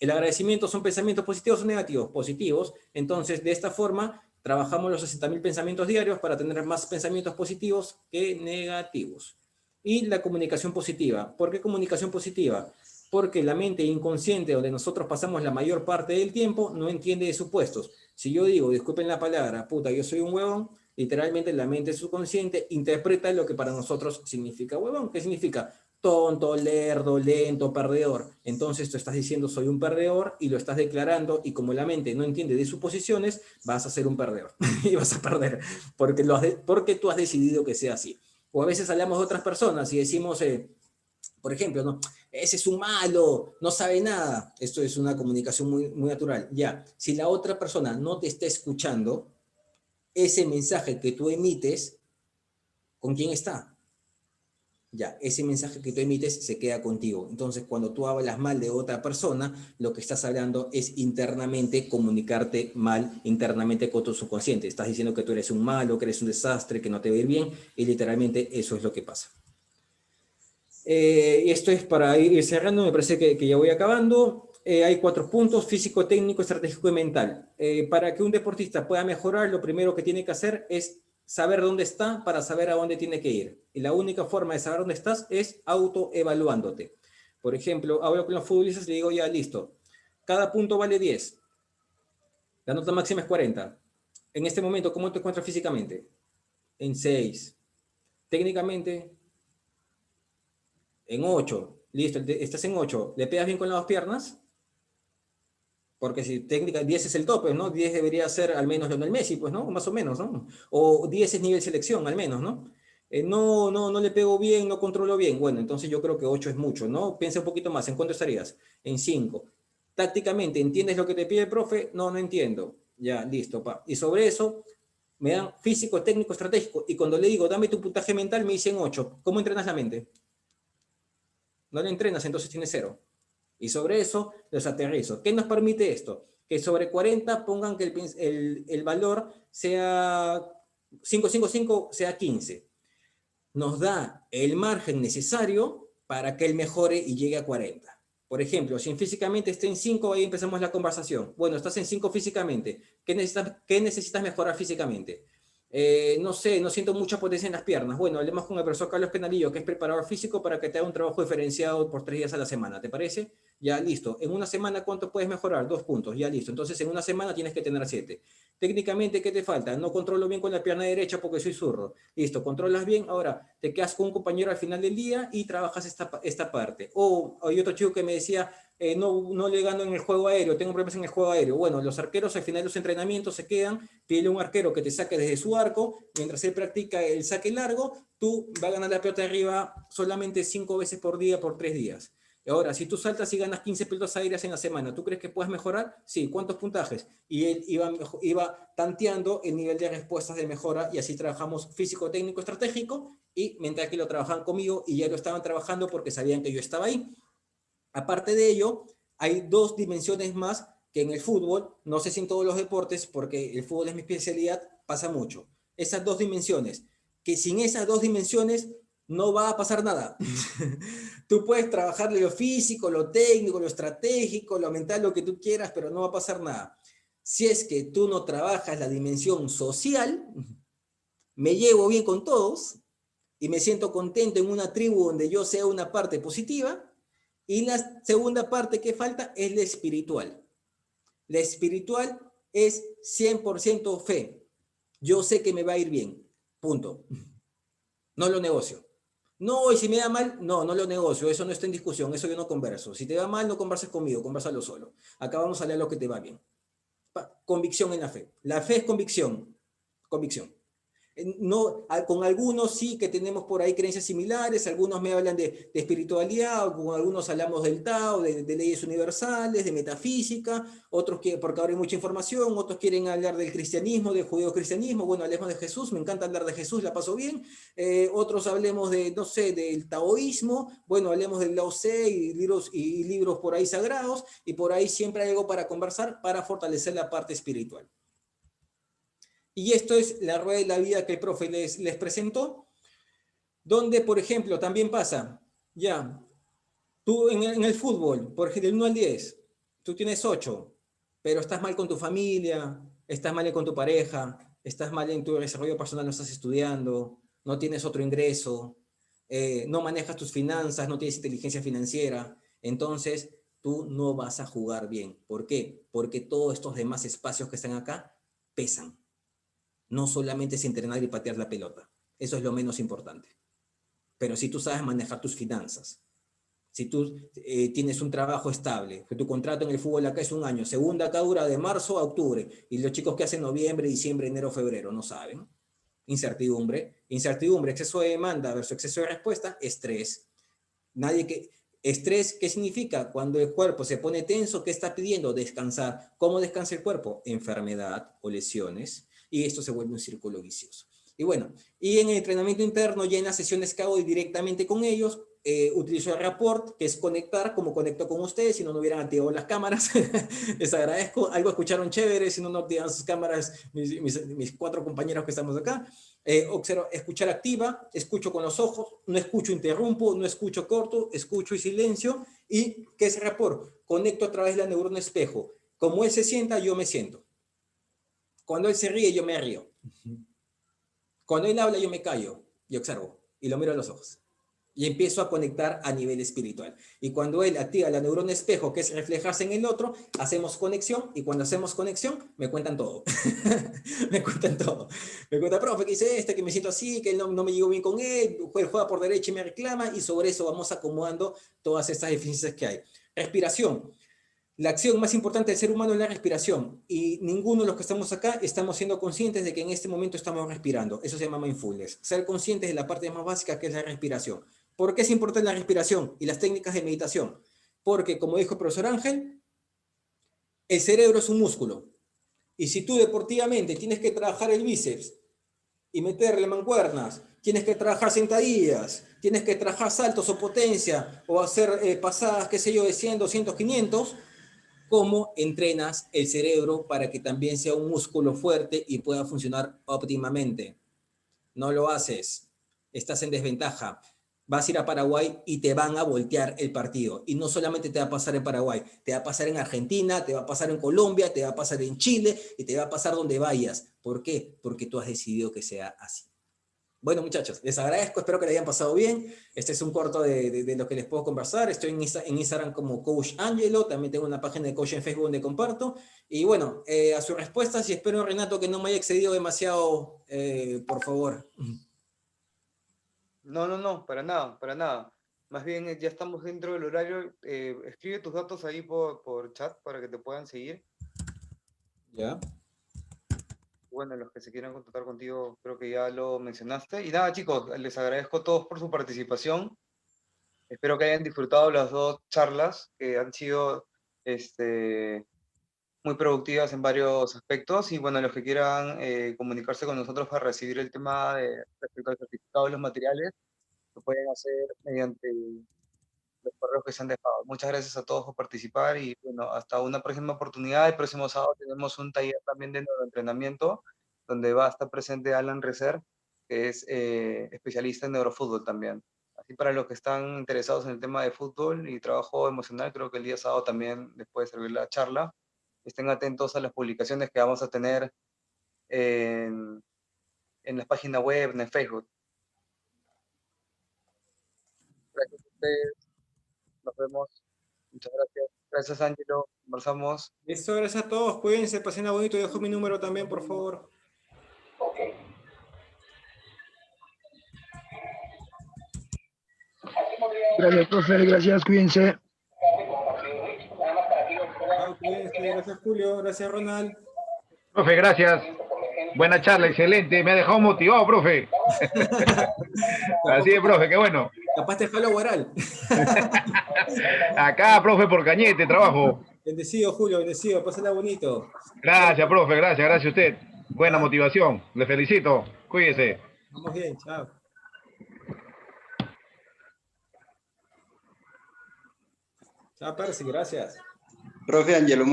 ¿El agradecimiento son pensamientos positivos o negativos? Positivos. Entonces, de esta forma, trabajamos los 60.000 pensamientos diarios para tener más pensamientos positivos que negativos. Y la comunicación positiva. ¿Por qué comunicación positiva? Porque la mente inconsciente, donde nosotros pasamos la mayor parte del tiempo, no entiende de supuestos. Si yo digo, disculpen la palabra, puta, yo soy un huevón, literalmente la mente subconsciente interpreta lo que para nosotros significa huevón. ¿Qué significa? Tonto, lerdo, lento, perdedor. Entonces tú estás diciendo soy un perdedor y lo estás declarando, y como la mente no entiende de suposiciones, vas a ser un perdedor y vas a perder porque tú has decidido que sea así. O a veces hablamos de otras personas y decimos, por ejemplo, ¿no? Ese es un malo, no sabe nada. Esto es una comunicación muy, muy natural. Ya, si la otra persona no te está escuchando, ese mensaje que tú emites, ¿con quién está? Ya, ese mensaje que tú emites se queda contigo. Entonces, cuando tú hablas mal de otra persona, lo que estás hablando es internamente comunicarte mal internamente con tu subconsciente. Estás diciendo que tú eres un malo, que eres un desastre, que no te va a ir bien, y literalmente eso es lo que pasa. Y esto es para ir cerrando, me parece que ya voy acabando. Hay 4 puntos: físico, técnico, estratégico y mental. Para que un deportista pueda mejorar, lo primero que tiene que hacer es saber dónde está para saber a dónde tiene que ir. Y la única forma de saber dónde estás es autoevaluándote. Por ejemplo, hablo con los futbolistas y le digo, ya, listo. Cada punto vale 10. La nota máxima es 40. En este momento, ¿cómo te encuentras físicamente? En 6. Técnicamente, en 8. Listo, estás en 8. ¿Le pegas bien con las 2 piernas? Porque si técnica 10 es el tope, ¿no? 10 debería ser al menos Lionel Messi, pues, ¿no? Más o menos, ¿no? O 10 es nivel selección, al menos, ¿no? no le pego bien, no controlo bien. Bueno, entonces yo creo que 8 es mucho, ¿no? Piensa un poquito más, ¿en cuánto estarías? En 5. Tácticamente, ¿entiendes lo que te pide el profe? No, no entiendo. Ya, listo, pa. Y sobre eso, me dan físico, técnico, estratégico. Y cuando le digo, dame tu puntaje mental, me dicen 8. ¿Cómo entrenas la mente? No la entrenas, entonces tienes 0. Y sobre eso los aterrizo. ¿Qué nos permite esto? Que sobre 40 pongan que el valor sea 555, sea 15. Nos da el margen necesario para que él mejore y llegue a 40. Por ejemplo, si físicamente está en 5, ahí empezamos la conversación. Bueno, estás en 5 físicamente. ¿Qué necesitas mejorar físicamente? No sé, no siento mucha potencia en las piernas. Bueno, hablemos con el profesor Carlos Penalillo, que es preparador físico, para que te haga un trabajo diferenciado por 3 días a la semana. ¿Te parece? Ya, listo. En una semana, ¿cuánto puedes mejorar? 2 puntos. Ya, listo. Entonces, en una semana tienes que tener 7. Técnicamente, ¿qué te falta? No controlo bien con la pierna derecha porque soy zurdo. Listo, controlas bien. Ahora, te quedas con un compañero al final del día y trabajas esta parte. O hay otro chico que me decía, no le gano en el juego aéreo, tengo problemas en el juego aéreo. Bueno, los arqueros al final de los entrenamientos se quedan, pide un arquero que te saque desde su arco, mientras él practica el saque largo, tú vas a ganar la pelota de arriba solamente 5 veces por día por 3 días. Ahora, si tú saltas y ganas 15 pelotas aéreas en la semana, ¿tú crees que puedes mejorar? Sí, ¿cuántos puntajes? Y él iba tanteando el nivel de respuestas de mejora y así trabajamos físico, técnico, estratégico y mientras que lo trabajaban conmigo y ya lo estaban trabajando porque sabían que yo estaba ahí. Aparte de ello, hay 2 dimensiones más que en el fútbol, no sé si en todos los deportes, porque el fútbol es mi especialidad, pasa mucho. Esas 2 dimensiones, que sin esas 2 dimensiones no va a pasar nada. Tú puedes trabajar lo físico, lo técnico, lo estratégico, lo mental, lo que tú quieras, pero no va a pasar nada. Si es que tú no trabajas la dimensión social, me llevo bien con todos y me siento contento en una tribu donde yo sea una parte positiva, y la segunda parte que falta es la espiritual. La espiritual es 100% fe. Yo sé que me va a ir bien. Punto. No lo negocio. No, y si me da mal, no lo negocio. Eso no está en discusión. Eso yo no converso. Si te va mal, no converses conmigo. Conversalo solo. Acá vamos a leer lo que te va bien. Convicción en la fe. La fe es convicción. Convicción. No, con algunos sí que tenemos por ahí creencias similares, algunos me hablan de espiritualidad, con algunos hablamos del Tao, de leyes universales, de metafísica, otros que, porque ahora hay mucha información, otros quieren hablar del cristianismo, del judeocristianismo, bueno, hablemos de Jesús, me encanta hablar de Jesús, la paso bien, otros hablemos de, no sé, del taoísmo, bueno, hablemos del Lao Tse y libros por ahí sagrados, y por ahí siempre hay algo para conversar para fortalecer la parte espiritual. Y esto es la rueda de la vida que el profe les presentó, donde, por ejemplo, también pasa, ya, tú en el fútbol, por ejemplo, del 1 al 10, tú tienes 8, pero estás mal con tu familia, estás mal con tu pareja, estás mal en tu desarrollo personal, no estás estudiando, no tienes otro ingreso, no manejas tus finanzas, no tienes inteligencia financiera, entonces tú no vas a jugar bien. ¿Por qué? Porque todos estos demás espacios que están acá pesan. No solamente es entrenar y patear la pelota. Eso es lo menos importante. Pero si tú sabes manejar tus finanzas, si tú tienes un trabajo estable, que tu contrato en el fútbol acá es 1 año, segunda acá dura de marzo a octubre, y los chicos que hacen noviembre, diciembre, enero, febrero, no saben. Incertidumbre, exceso de demanda versus exceso de respuesta, estrés. Estrés, ¿qué significa? Cuando el cuerpo se pone tenso, ¿qué está pidiendo? Descansar. ¿Cómo descansa el cuerpo? Enfermedad o lesiones. Y esto se vuelve un círculo vicioso. Y bueno, y en el entrenamiento interno, ya en las sesiones que hago directamente con ellos, utilizo el rapport, que es conectar, como conecto con ustedes, si no hubieran activado las cámaras. Les agradezco, algo escucharon chévere, si no activan sus cámaras, mis 4 compañeros que estamos acá. Observo, escuchar activa, escucho con los ojos, no escucho, interrumpo, no escucho, corto, escucho y silencio. ¿Y qué es rapport? Conecto a través de la neurona espejo. Como él se sienta, yo me siento. Cuando él se ríe, yo me río. Cuando él habla, yo me callo y observo y lo miro a los ojos. Y empiezo a conectar a nivel espiritual. Y cuando él activa la neurona espejo, que es reflejarse en el otro, hacemos conexión. Y cuando hacemos conexión, me cuentan todo. Me cuentan todo. Me cuenta, profe, que hice que me siento así, que no me llevo bien con él, juega por derecha y me reclama. Y sobre eso vamos acomodando todas estas deficiencias que hay. Respiración. La acción más importante del ser humano es la respiración y ninguno de los que estamos acá estamos siendo conscientes de que en este momento estamos respirando. Eso se llama mindfulness. Ser conscientes de la parte más básica que es la respiración. ¿Por qué es importante la respiración y las técnicas de meditación? Porque, como dijo el profesor Ángel, el cerebro es un músculo. Y si tú deportivamente tienes que trabajar el bíceps y meterle mancuernas, tienes que trabajar sentadillas, tienes que trabajar saltos o potencia, o hacer pasadas, qué sé yo, de 100, 200, 500, ¿cómo entrenas el cerebro para que también sea un músculo fuerte y pueda funcionar óptimamente? No lo haces, estás en desventaja. Vas a ir a Paraguay y te van a voltear el partido. Y no solamente te va a pasar en Paraguay, te va a pasar en Argentina, te va a pasar en Colombia, te va a pasar en Chile y te va a pasar donde vayas. ¿Por qué? Porque tú has decidido que sea así. Bueno, muchachos, les agradezco, espero que les hayan pasado bien. Este es un corto de lo que les puedo conversar. Estoy en Instagram como Coach Angelo, también tengo una página de coach en Facebook donde comparto. Y bueno, a sus respuestas, y espero, Renato, que no me haya excedido demasiado, por favor. No, para nada, para nada. Más bien ya estamos dentro del horario. Escribe tus datos ahí por chat para que te puedan seguir. ¿Ya? Bueno, los que se quieran contactar contigo, creo que ya lo mencionaste. Y nada, chicos, les agradezco a todos por su participación. Espero que hayan disfrutado las dos charlas, que han sido muy productivas en varios aspectos. Y bueno, los que quieran comunicarse con nosotros para recibir el tema respecto al certificado de los materiales, lo pueden hacer mediante los correos que se han dejado. Muchas gracias a todos por participar y bueno, hasta una próxima oportunidad. El próximo sábado tenemos un taller también de neuroentrenamiento, donde va a estar presente Alan Reser, que es especialista en neurofútbol también. Así para los que están interesados en el tema de fútbol y trabajo emocional, creo que el día sábado también les puede servir la charla. Estén atentos a las publicaciones que vamos a tener en la página web, en Facebook. Gracias a ustedes. Nos vemos. Muchas gracias. Gracias, Ángelo. Conversamos. Listo, gracias a todos. Cuídense, pasen a bonito. Dejo mi número también, por favor. Gracias, profe, gracias, cuídense. Cuídense, gracias, Julio. Gracias, Ronald. Profe, gracias. Buena charla, excelente. Me ha dejado motivado, profe. Así es, profe, qué bueno. Capaz te jalo Guaral. Acá, profe, por Cañete, trabajo. Bendecido, Julio, bendecido. Pásala bonito. Gracias, profe, gracias a usted. Buena motivación. Le felicito. Cuídese. Vamos bien, chao. Chao, Percy, gracias. Profe Ángelo,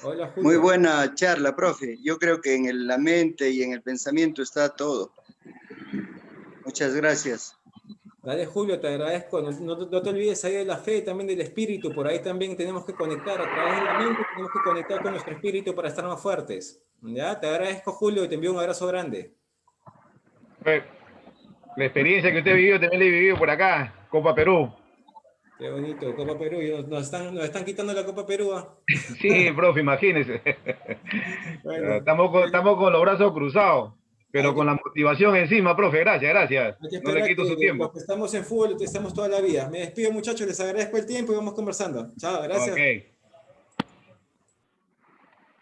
Hola, Julio. muy buena charla, profe. Yo creo que en la mente y en el pensamiento está todo. Muchas gracias. Dale, Julio, te agradezco. No te olvides ahí de la fe, también del espíritu. Por ahí también tenemos que conectar. A través de la mente tenemos que conectar con nuestro espíritu para estar más fuertes. ¿Ya? Te agradezco, Julio, y te envío un abrazo grande. La experiencia que usted vivió también la he vivido por acá, Copa Perú. Qué bonito, Copa Perú. Y nos están quitando la Copa Perú. Sí, profe, imagínese. Bueno, estamos con los brazos cruzados, pero con la motivación encima, profe. Gracias. No le quito su tiempo. Los que estamos en fútbol, estamos toda la vida. Me despido, muchachos, les agradezco el tiempo y vamos conversando. Chao, gracias. Ok.